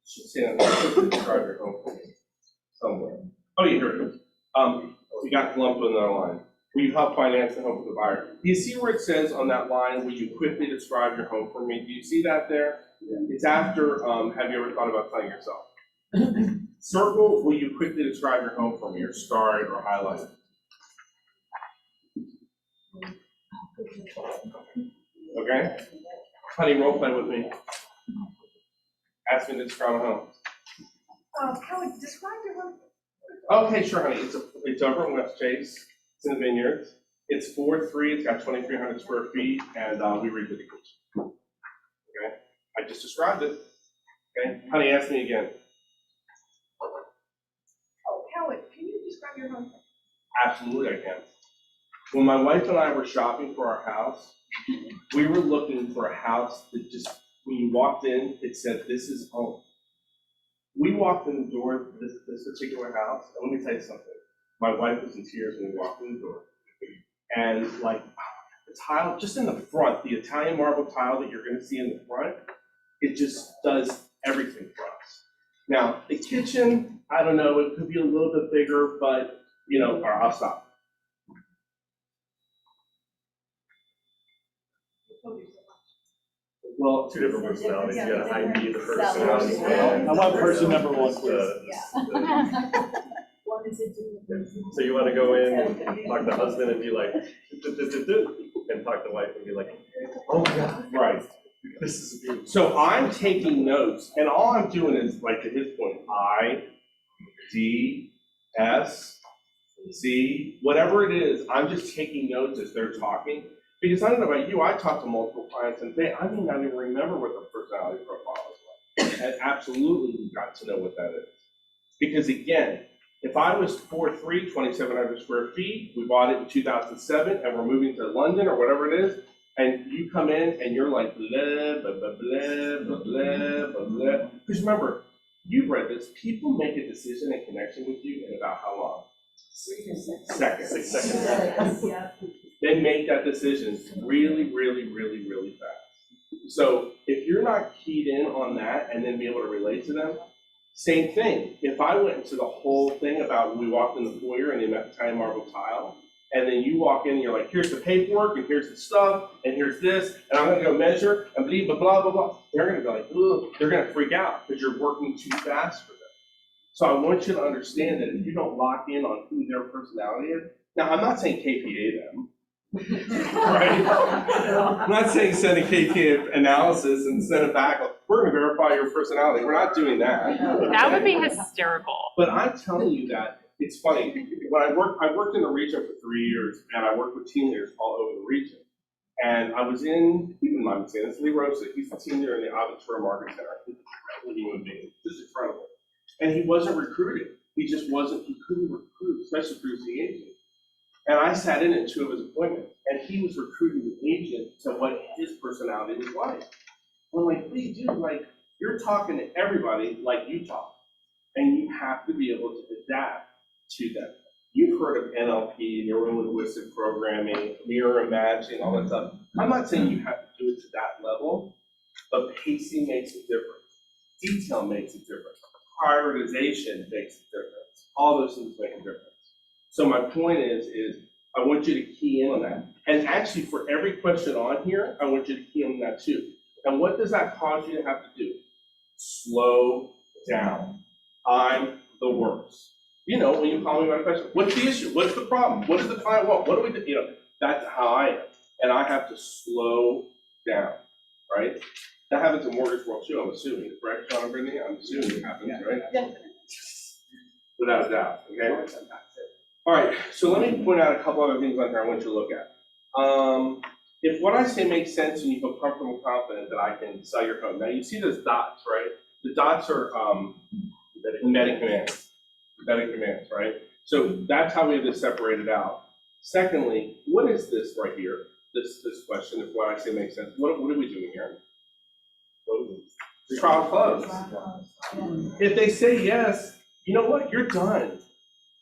Should say that describe your home for me somewhere. Oh, yeah, here it is. We got lumped with another line. Will you help finance the home for the buyer? Do you see where it says on that line, will you quickly describe your home for me? Do you see that there? Yeah. It's after, have you ever thought about selling yourself? Circle, will you quickly describe your home for me, or star it or highlight it? Okay? Honey, role play with me. Ask me to describe a home. Howard, describe your home. Okay, sure, honey. It's over in West Chase. It's in the vineyards. It's 4-3. It's got 2,300 square feet, and we redid the kitchen. Okay? I just described it. Okay? Honey, ask me again. Oh, Howard, can you describe your home? Absolutely, I can. When my wife and I were shopping for our house, We were looking for a house that just, when you walked in, it said, this is home. We walked in the door of this particular house, and let me tell you something. My wife was in tears when we walked in the door. And like, the tile, just in the front, the Italian marble tile that you're gonna see in the front, it just does everything for us. Now, the kitchen, I don't know, it could be a little bit bigger, but, you know, or I'll stop. Well, two different personalities, you got high D, the personality. I want person number one, So you wanna go in and talk to husband and be like, and talk to wife and be like, oh my God, Right. this is beautiful. So I'm taking notes, and all I'm doing is, like, to his point, I, D, S, Z, whatever it is, I'm just taking notes as they're talking. Because I don't know about you, I talk to multiple clients, and I may not even remember what their personality profile is like. And absolutely, we've got to know what that is. Because again, if I was 4'3", 2,700 square feet, we bought it in 2007, and we're moving to London or whatever it is, and you come in and you're like, blah, blah, blah, blah, blah, blah, blah, blah. Because remember, you've read this, people make a decision in connection with you in about how long? 6 seconds. They make that decision really, really, really, really fast. So if you're not keyed in on that and then be able to relate to them, same thing. If I went into the whole thing about when we walked in the foyer and they met the Italian marble tile, and then you walk in and you're like, here's the paperwork, and here's the stuff, and here's this, and I'm gonna go measure, and blah, blah, blah, blah. They're gonna be like, ugh, they're gonna freak out because you're working too fast for them. So I want you to understand that if you don't lock in on who their personality is, now I'm not saying KPA them, right? I'm not saying send a KPA analysis and send it back, like, we're gonna verify your personality. We're not doing that. That would be hysterical. But I'm telling you that, it's funny, when I worked in the region for 3 years, and I worked with team leaders all over the region. And I was in, keep in mind, it's Lee Rosa, he's the team leader in the Aventura Market Center. He's an incredible human being, just incredible. And he wasn't recruiting, he couldn't recruit, especially producing agents. And I sat in 2 of his appointments, and he was recruiting the agent to what his personality was like. I'm like, Lee, dude, like, you're talking to everybody like you talk, and you have to be able to adapt to them. You've heard of NLP, neuro-linguistic programming, mirror matching, all that stuff. I'm not saying you have to do it to that level, but pacing makes a difference. Detail makes a difference. Prioritization makes a difference. All those things make a difference. So my point is I want you to key in on that. And actually, for every question on here, I want you to key in on that too. And what does that cause you to have to do? Slow down. I'm the worst. You know, when you call me about a question, what's the issue? What's the problem? What does the client want? What do we do? You know, that's how I am. And I have to slow down, right? That happens in mortgage world too, I'm assuming, correct, John and Brittany? I'm assuming it happens, right? Yeah. Without a doubt, okay? All right, so let me point out a couple other things on here I want you to look at. If what I say makes sense and you feel comfortable and confident that I can sell your home. Now you see those dots, right? The dots are embedding commands. Embedding commands, right? So that's how we have this separated out. Secondly, what is this right here? This question, if what I say makes sense. What are we doing here? Trial close. If they say yes, you know what? You're done.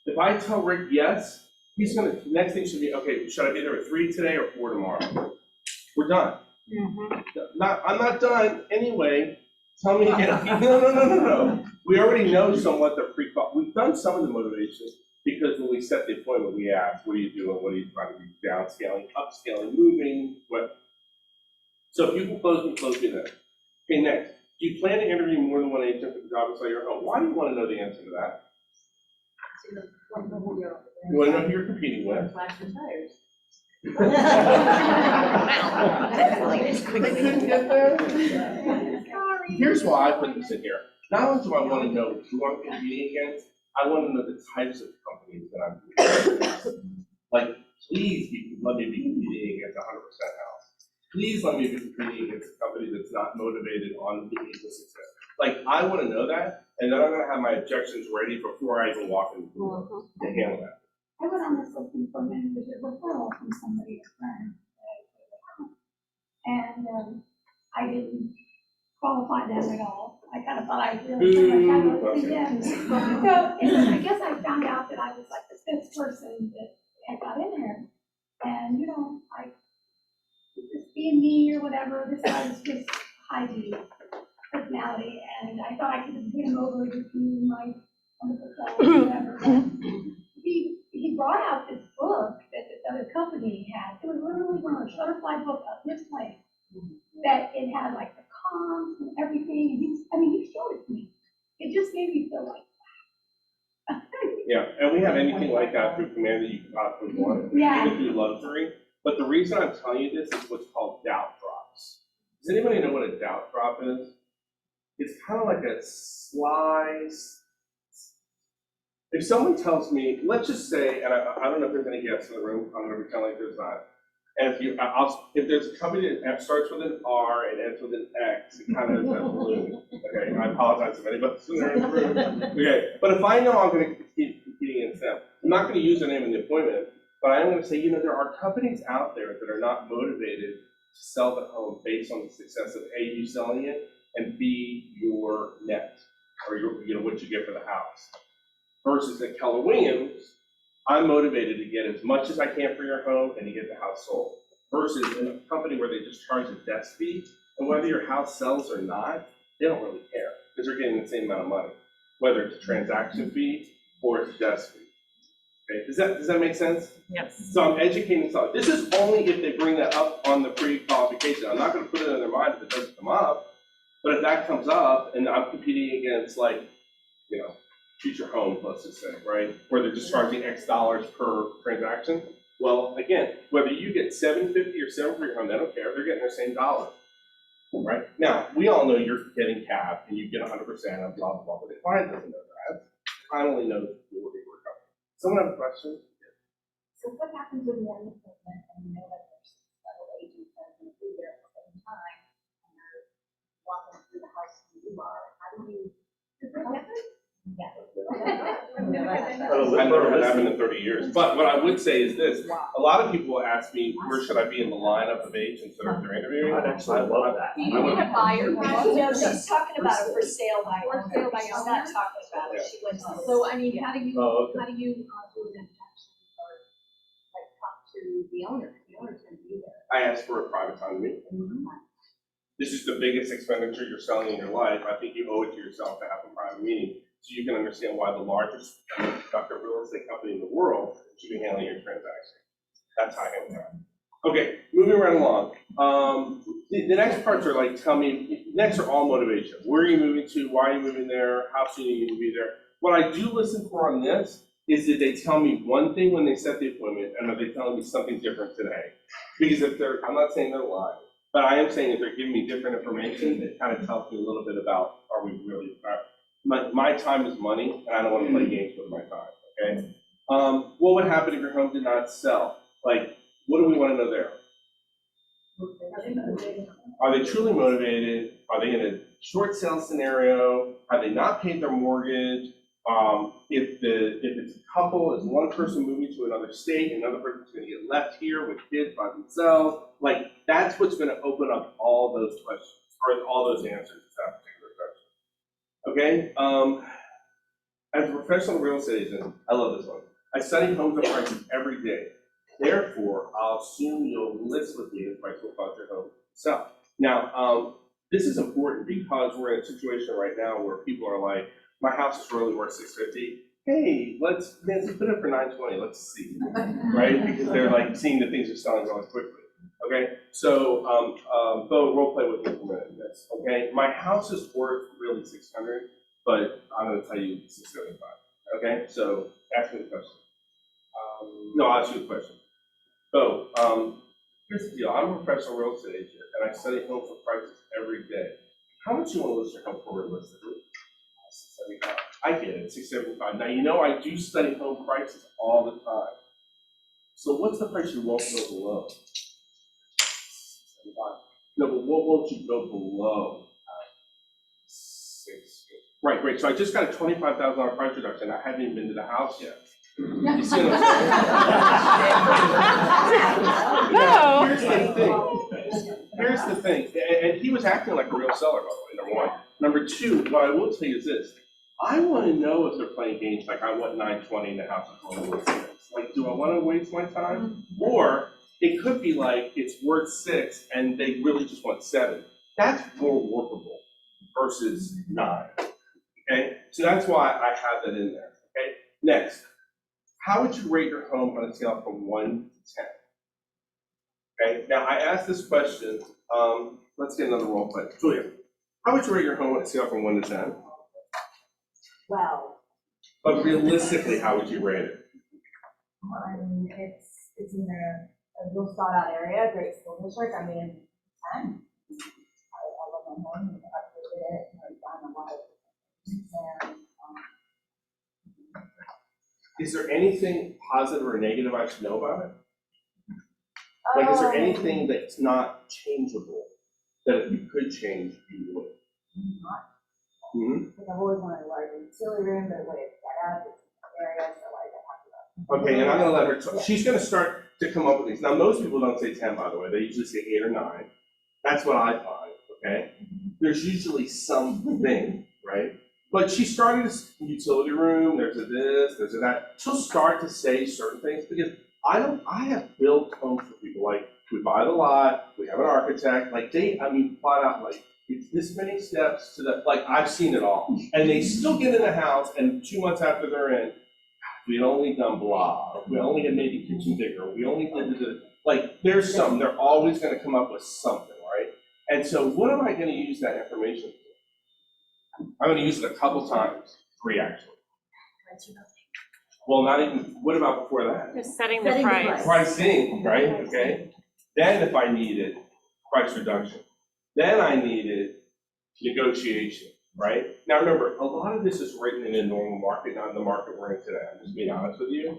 If I tell Rick yes, he's gonna, next thing should be, okay, should I be there at 3 today or 4 tomorrow? We're done. I'm not done anyway. Tell me again. No. We already know somewhat the pre-qual. We've done some of the motivation because when we set the appointment, we asked, what are you doing? What are you trying to do? Downscaling, upscaling, moving, what? So if you can close me then. Okay, next. Do you plan to interview more than one agent for the job and sell your home? Why do you want to know the answer to that? You want to know who you're competing with. Here's why I put this in here. Not only do I want to know who I'm competing against, I want to know the types of companies that I'm competing against. Like, please let me be competing against 100% house. Please let me be competing against a company that's not motivated on being able to success. Like, I want to know that, and then I'm going to have my objections ready before I even walk in the door to handle that. I would almost looking for maybe a referral from somebody, a friend. and I didn't qualify them at all. I kind of thought I really pretty much had to see them. So, and I guess I found out that I was like the fifth person that had got in there. And, you know, I, just being me or whatever, this guy was just high D personality, and I thought I could just win him over with my wonderful self or whatever. He brought out this book that this other company had. It was literally one of the butterfly book of this place. That it had like the cons and everything, and he showed it to me. It just made me feel like, wow. Yeah, and we have anything like that through Command that you can possibly want, Yeah. even through luxury. But the reason I'm telling you this is what's called doubt drops. Does anybody know what a doubt drop is? It's kind of like a slice. If someone tells me, let's just say, and I don't know if there's any guests in the room, I'm gonna pretend like there's not. And if there's a company that starts with an R and ends with an X, it kind of is a balloon. Okay, I apologize if anybody's in the room. Okay, but if I know I'm gonna keep competing against them, I'm not gonna use their name in the appointment, but I am gonna say, you know, there are companies out there that are not motivated to sell the home based on the success of A, you selling it, and B, your net, or your, you know, what you get for the house. Versus at Keller Williams, I'm motivated to get as much as I can for your home and to get the house sold. Versus in a company where they just charge a desk fee, and whether your house sells or not, they don't really care, because they're getting the same amount of money, whether it's a transaction fee or it's a desk fee. Okay, does that make sense? Yes. So I'm educating some. This is only if they bring that up on the pre-qualification. I'm not gonna put it in their mind if it doesn't come up, but if that comes up and I'm competing against, like, you know, future homes, let's just say, right? Where they're just charging X dollars per transaction. Well, again, whether you get $750 or $7 for your home, they don't care. They're getting the same dollar, right? Now, we all know you're getting capped and you get 100% and blah, blah, blah, but the client doesn't know that. The client only knows what they were covering. Someone have a question? So what happens when you're in the appointment and you know that there's several agents that are going to be there at the same time and you're walking through the house and you are, how do you? Does that happen? Yeah. I've never had that happen in 30 years. But what I would say is this, a lot of people ask me, where should I be in the lineup of agents that are they're interviewing? I'd actually love that. Do you need a buyer? No, she's talking about a for sale by For owner. sale by She's owner? not talking about it. She went to. So, I mean, how do you, Oh, okay. how do you do an introduction or like talk to the owner? The owner's gonna be there. I asked for a private time to meet. This is the biggest expenditure you're selling in your life. I think you owe it to yourself to have a private meeting, so you can understand why the largest productive real estate company in the world should be handling your transaction. That's how I handle that. Okay, moving right along. The next parts are like, tell me, next are all motivation. Where are you moving to? Why are you moving there? How soon are you going to be there? What I do listen for on this is that they tell me one thing when they set the appointment, and are they telling me something different today? Because if they're, I'm not saying they're lying, but I am saying if they're giving me different information, it kind of tells me a little bit about, are we really, my time is money, and I don't want to play games with my time, okay? What would happen if your home did not sell? Like, what do we want to know there? Are they truly motivated? Are they in a short sale scenario? Have they not paid their mortgage? If it's a couple, is one person moving to another state, and another person's gonna get left here with kids by themselves? Like, that's what's gonna open up all those questions, or all those answers to that particular question. Okay, as a professional real estate agent, I love this one. I study homes and prices every day. Therefore, I'll assume you'll list with me the price will cause your home to sell. Now, this is important because we're in a situation right now where people are like, my house is really worth $650. Hey, let's put it for $920. Let's see, right? Because they're like seeing that things are selling really quickly. Okay, so Bo, role play with me for a minute. Yes. Okay, my house is worth really $600, but I'm going to tell you $675. Okay, so ask me the question. No, I'll ask you a question. So, here's the deal. I'm a professional real estate agent, and I study home for prices every day. How much do you want to list your home for realistically? $675. I get it, $675. Now, you know I do study home prices all the time. So what's the price you won't go below? $675. No, but what won't you go below? $650. Right, great. So I just got a $25,000 price reduction. I haven't even been to the house yet. You see what I'm saying? No. Here's the thing. here's the thing, and he was acting like a real seller, by the way, number one. Number two, what I will tell you is this, I wanna know if they're playing games like I want 920 and the house is only worth 6. Like, do I wanna waste my time? Or it could be like, it's worth 6 and they really just want 7. That's more workable versus 9, okay? So that's why I have that in there, okay? Next, how would you rate your home on a scale from 1 to 10? Okay, now I asked this question, let's get another role play. Julia, how would you rate your home on a scale from 1 to 10? Well, But realistically, how would you rate it? I mean, it's in a real thought out area, great school district, I mean, 10. I love my home, I updated it, I've done a lot of things, and, Is there anything positive or negative I should know about it? Like, is there anything that's not changeable, that if you could change, you would? Not, Hmm. because I've always wanted a larger utility room, but the way it's set up, it's an area, so like, I have to. Okay, and I'm gonna let her talk. She's gonna start to come up with these. Now, most people don't say 10, by the way, they usually say 8 or 9. That's what I find, okay? There's usually something, right? But she's starting this utility room, there's a this, there's a that. She'll start to say certain things because I have built homes for people, like, we buy the lot, we have an architect, like plot out, like, it's this many steps to the, like, I've seen it all. And they still get in the house, and 2 months after they're in, we had only done blah, or we only had made the kitchen bigger, or we only did the, like, there's something, they're always gonna come up with something, right? And so what am I gonna use that information for? I'm gonna use it a couple times, 3 actually. Well, not even, what about before that? Just setting the Setting the price. Pricing, right, okay? Then if I needed price reduction, then I needed negotiation, right? Now remember, a lot of this is written in a normal market, not in the market we're in today, I'm just being honest with you.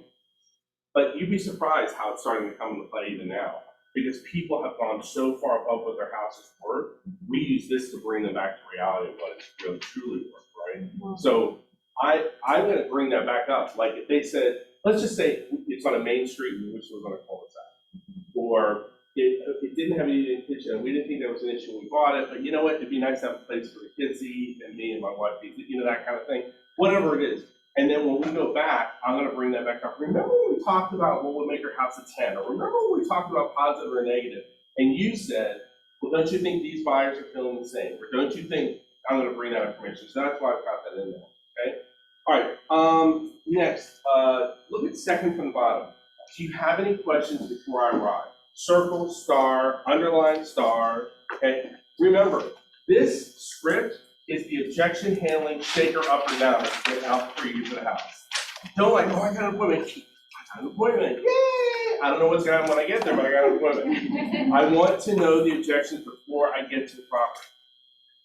But you'd be surprised how it's starting to come into play even now, because people have gone so far above what their house is worth. We use this to bring them back to reality of what it's really truly worth, right? So I'm gonna bring that back up. Like if they said, let's just say it's on a main street, we wish it was on a cul-de-sac. Or it didn't have an eating kitchen, and we didn't think there was an issue when we bought it, but you know what, it'd be nice to have a place for the kids to eat, and me and my wife to eat, you know, that kind of thing, whatever it is. And then when we go back, I'm gonna bring that back up. Remember when we talked about what would make your house a 10, or remember when we talked about positive or negative, and you said, well, don't you think these buyers are feeling the same, or don't you think, I'm gonna bring that information, so that's why I've got that in there, okay? All right, next, look at second from the bottom. Do you have any questions before I arrive? Circle, star, underline, star, okay? Remember, this script is the objection handling shaker up or down to get out for you to the house. Don't like, oh, I got an appointment. I got an appointment, yay! I don't know what's gonna happen when I get there, but I got an appointment. I want to know the objections before I get to the property.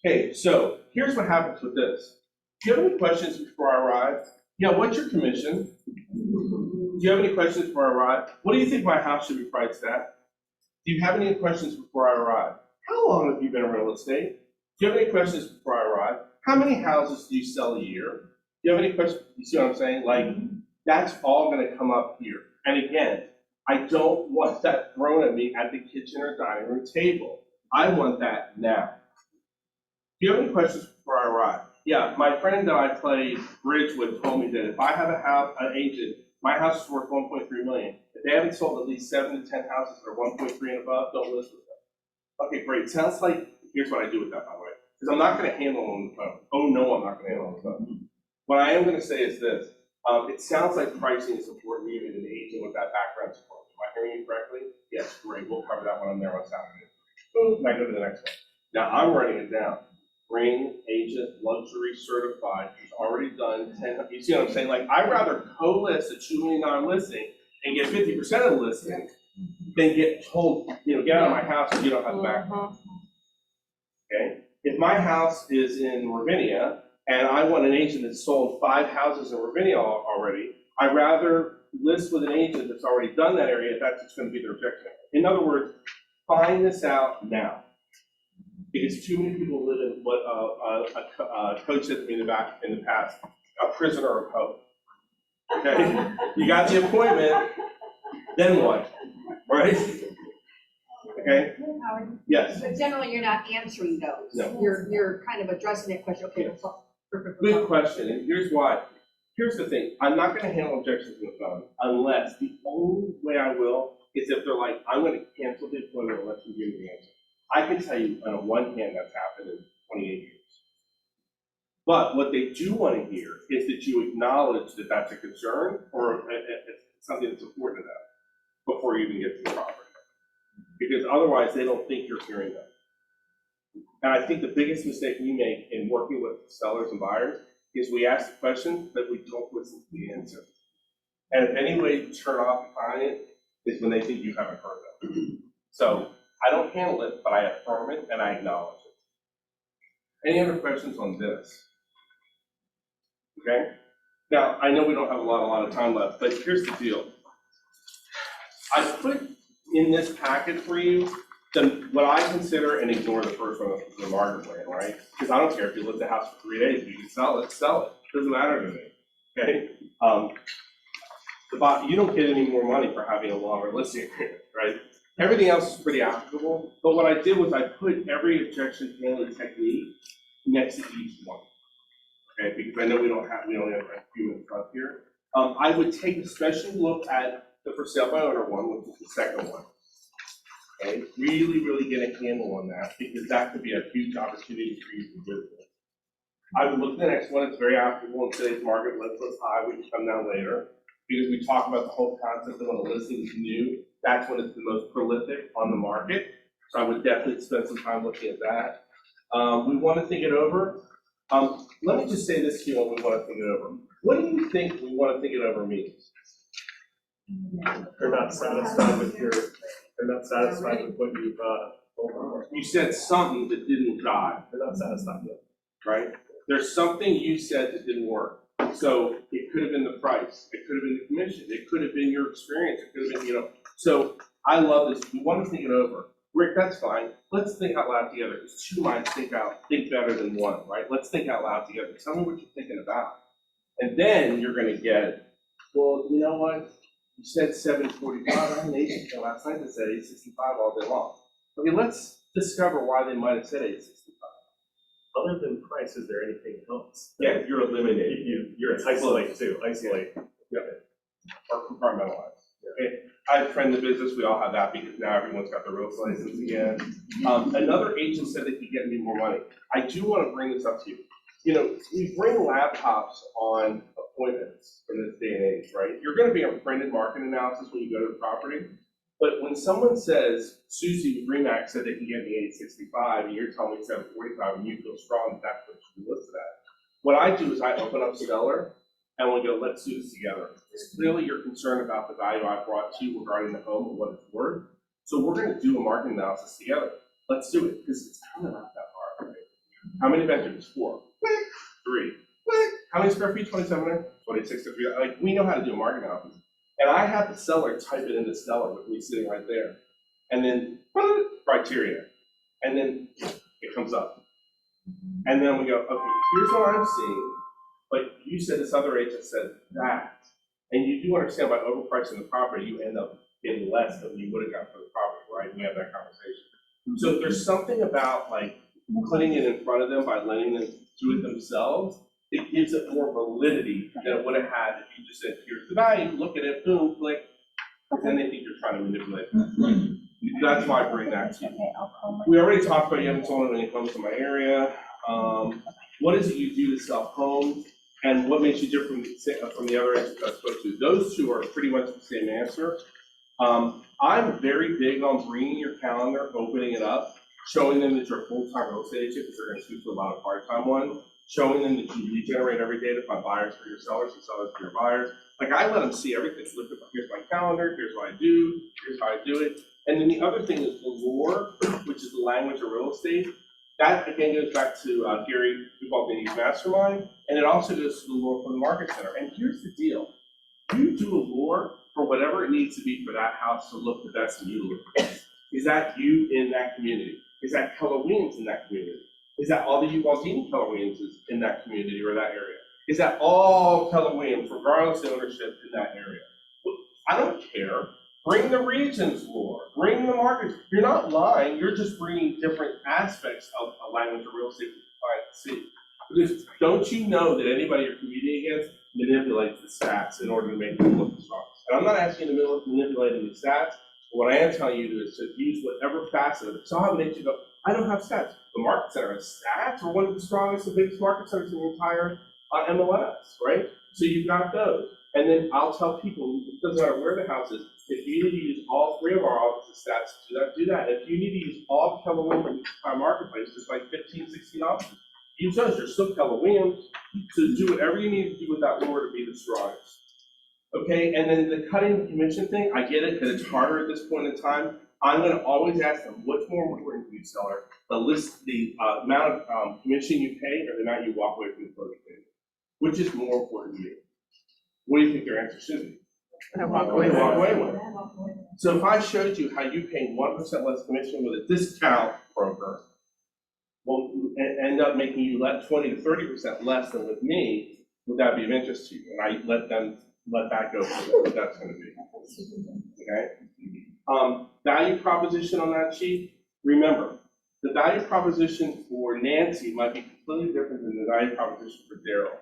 Okay, so here's what happens with this. Do you have any questions before I arrive? Yeah, what's your commission? Do you have any questions before I arrive? What do you think my house should be priced at? Do you have any questions before I arrive? How long have you been in real estate? Do you have any questions before I arrive? How many houses do you sell a year? Do you have any questions? You see what I'm saying? Like, that's all gonna come up here. And again, I don't want that thrown at me at the kitchen or dining room table. I want that now. Do you have any questions before I arrive? Yeah, my friend that I play bridge with told me that if I have a house, an agent, my house is worth 1.3 million. If they haven't sold at least 7 to 10 houses that are 1.3 and above, don't list with them. Okay, great. Sounds like, here's what I do with that, by the way. Because I'm not gonna handle them on the phone. Oh no, I'm not gonna handle them on the phone. What I am gonna say is this. It sounds like pricing is important even an agent with that background support. Am I hearing you correctly? Yes, great. We'll cover that when I'm there on Saturday. Boom, now go to the next one. Now I'm writing it down. Ring, agent, luxury, certified, he's already done 10, you see what I'm saying? Like, I'd rather co-list a $2 million listing and get 50% of the listing than get told, you know, get out of my house and you don't have the background. Okay? If my house is in Ravinia and I want an agent that's sold 5 houses in Ravinia already, I'd rather list with an agent that's already done that area if that's just gonna be their objection. In other words, find this out now. Because too many people live in what a coach said to me in the past, a prisoner of hope. Okay, you got the appointment, then what, right? Okay? Howard, Yes, but generally you're not answering those. No. You're kind of addressing that question, okay, that's all. good question, and here's why. Here's the thing, I'm not gonna handle objections on the phone unless, the only way I will is if they're like, I'm gonna cancel the appointment unless you give me the answer. I can tell you on one hand that's happened in 28 years. But what they do wanna hear is that you acknowledge that that's a concern or something that's important to them before you even get to the property. Because otherwise, they don't think you're hearing them. And I think the biggest mistake we make in working with sellers and buyers is we ask the question, but we don't listen to the answer. And if any way to turn off the client is when they think you haven't heard them. So I don't handle it, but I affirm it and I acknowledge it. Any other questions on this? Okay? Now, I know we don't have a lot of time left, but here's the deal. I put in this packet for you what I consider, and ignore the first one, the market plan, right? Because I don't care if you list the house for 3 days, if you can sell it, doesn't matter to me, okay? You don't get any more money for having a longer listing period, right? Everything else is pretty applicable, but what I did was I put every objection handling technique next to each one, okay? Because I know we only have a few minutes left here. I would take a special look at the for sale by owner one, which is the second one. Okay, really get a handle on that, because that could be a huge opportunity for you to do this. I would look at the next one, it's very applicable in today's market, let's high, we can come down later, because we talk about the whole concept of when a listing is new, that's when it's the most prolific on the market. So I would definitely spend some time looking at that. We want to think it over. Let me just say this to you when we want to think it over. What do you think we want to think it over means? They're not satisfied with what you've told. You said something that didn't jive. They're not satisfied yet. Right? There's something you said that didn't work. So it could have been the price, it could have been the commission, it could have been your experience, it could have been, so I love this. We want to think it over. Rick, that's fine. Let's think out loud together, because two minds think better than one, right? Let's think out loud together. Tell me what you're thinking about. And then you're gonna get, well, you know what? You said 745, I had an agent here last night that said 865 all day long. Okay, let's discover why they might have said 865. Other than price, is there anything else? Yeah, you're eliminating. You're isolate too, isolate. Yeah. Or compartmentalize. Okay. I have a friend in the business, we all have that because now everyone's got their real estate license again. Another agent said that he get me more money. I do want to bring this up to you. We bring laptops on appointments in this day and age, right? You're going to be a printed market analysis when you go to the property. But when someone says, Susie with Remax said they can get me 865, and you're telling me 745, and you feel strong that that's what you listed at. What I do is I open up Stellar, and we go, let's do this together. Clearly, you're concerned about the value I brought to you regarding the home and what it's worth. So we're going to do a market analysis together. Let's do it, because it's kind of not that hard, right? How many bedrooms? 4. 3. How many square feet? 2,700? 2,600? Like, we know how to do a market analysis. And I have the seller type it into Stellar with me sitting right there. And then, criteria. And then it comes up. And then we go, okay, here's what I'm seeing. But you said this other agent said that. And you do understand by overpricing the property, you end up getting less than you would have got for the property, right? We have that conversation. So there's something about like putting it in front of them by letting them do it themselves. It gives it more validity than it would have had if you just said, here's the value, look at it, boom, click. And then they think you're trying to manipulate them. That's why I bring that to you. We already talked about you haven't sold any homes in my area. What is it you do to sell homes? And what makes you different from the other answers I spoke to? Those two are pretty much the same answer. I'm very big on bringing your calendar, opening it up, showing them that you're a full-time real estate agent, because they're going to switch to a lot of part-time ones. Showing them that you lead generate every day to find buyers for your sellers and sellers for your buyers. Like, I let them see everything. Look, here's my calendar, here's what I do, here's how I do it. And then the other thing is the lore, which is the language of real estate. That, again, goes back to Gary Duvalini's Mastermind, and it also goes to the lore from the Market Center. And here's the deal. You do a lore for whatever it needs to be for that house to look the best and you to look the best. Is that you in that community? Is that Keller Williams in that community? Is that all the Uvalde Keller Williamses in that community or that area? Is that all Keller Williams, regardless of ownership, in that area? I don't care. Bring the region's lore. Bring bringing the markets, you're not lying, you're just bringing different aspects of a language of real estate for the client to see. Because don't you know that anybody you're competing against manipulates the stats in order to make them look the strongest? And I'm not asking you to manipulate any stats, but what I am telling you to do is to use whatever facet of it. So how makes you go, I don't have stats. The market center has stats. We're one of the strongest and biggest market centers in the entire MLS, right? So you've got those. And then I'll tell people, it doesn't matter where the house is, if you need to use all 3 of our offices stats to do that. If you need to use all Keller Williams marketplace, just like 15, 16 offices, use those. You're still Keller Williams. So do whatever you need to do with that lure to be the strongest. Okay, and then the cutting the commission thing, I get it, because it's harder at this point in time. I'm gonna always ask them, what's more important to you, seller? The amount of commission you pay or the amount you walk away from the closing table? Which is more important to you? What do you think their answer should be? Walk away with. So if I showed you how you pay 1% less commission with a discount broker, will end up making you let 20 to 30% less than with me, would that be of interest to you? And I let that go for what that's gonna be, okay? Value proposition on that sheet, remember, the value proposition for Nancy might be completely different than the value proposition for Daryl,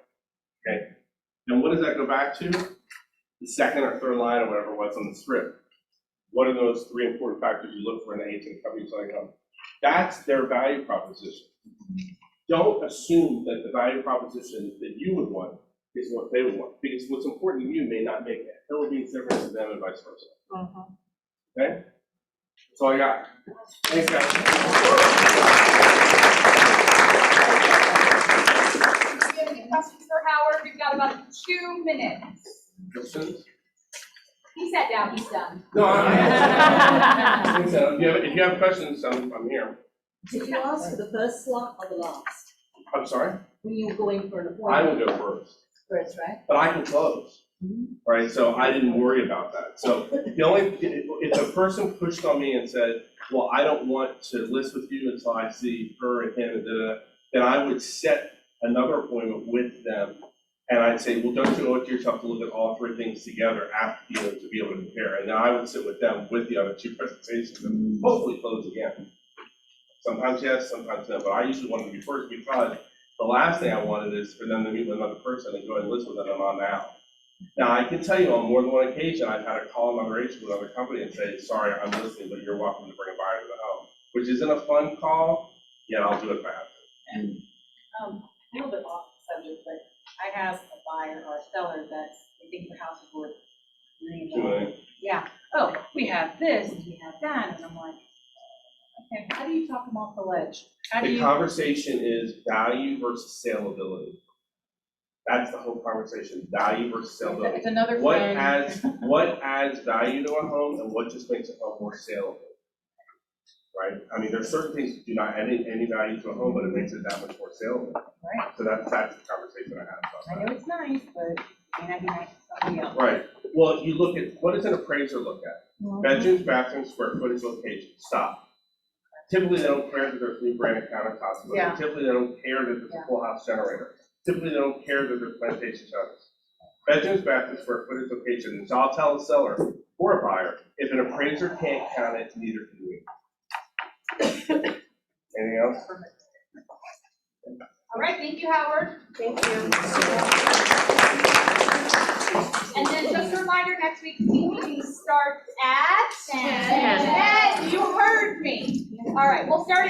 okay? And what does that go back to? The second or third line or whatever it was on the script. What are those 3 important factors you look for in an agent company selling home? That's their value proposition. Don't assume that the value proposition that you would want is what they would want, because what's important to you may not make a hill of beans difference to them and vice versa. Okay? That's all I got. Thanks, guys. Do you have any questions for Howard? We've got about 2 minutes. Questions? He sat down, he's done. No, if you have questions, I'm here. Did you ask for the first slot or the last? I'm sorry? When you were going for an appointment? I will go first. First, right? But I can close, right? So I didn't worry about that. So if a person pushed on me and said, well, I don't want to list with you until I see her and him, then I would set another appointment with them. And I'd say, well, don't you owe it to yourself to look at all 3 things together after you to be able to compare? And then I would sit with them with the other 2 presentations and hopefully close again. Sometimes yes, sometimes no, but I usually want to be first because the last thing I wanted is for them to meet with another person and go ahead and list with them on now. Now, I can tell you on more than one occasion, I've had a call another agent with another company and say, sorry, I'm listening, but you're welcome to bring a buyer to the home, which isn't a fun call, yet I'll do it if I have to. And, a little bit off the subject, but I have a buyer or a seller that they think the house is worth $1 million. Yeah, oh, we have this and we have that, and I'm like, okay, how do you talk them off the ledge? How do The you? conversation is value versus saleability. That's the whole conversation, value versus saleability. It's another What friend. what adds value to a home and what just makes a home more saleable? Right? I mean, there's certain things that do not add any value to a home, but it makes it that much more saleable. Right. So that's the conversation I have about I that. know it's nice, but it may not be nice to somebody else. Right. Well, you look at, what does an appraiser look at? Bedrooms, bathrooms, square footage, location, stop. Typically, they don't care that there's new granite countertops, but Yeah. typically they don't care that there's a full house generator. Typically, they don't care that there's plantation shutters. Bedrooms, bathrooms, square footage, location, and so I'll tell the seller or a buyer, if an appraiser can't count it, neither can we. Anything else? All right, thank you, Howard. Thank you. And then just a reminder, next week's team meeting starts at 10. You heard me. All right, we'll start at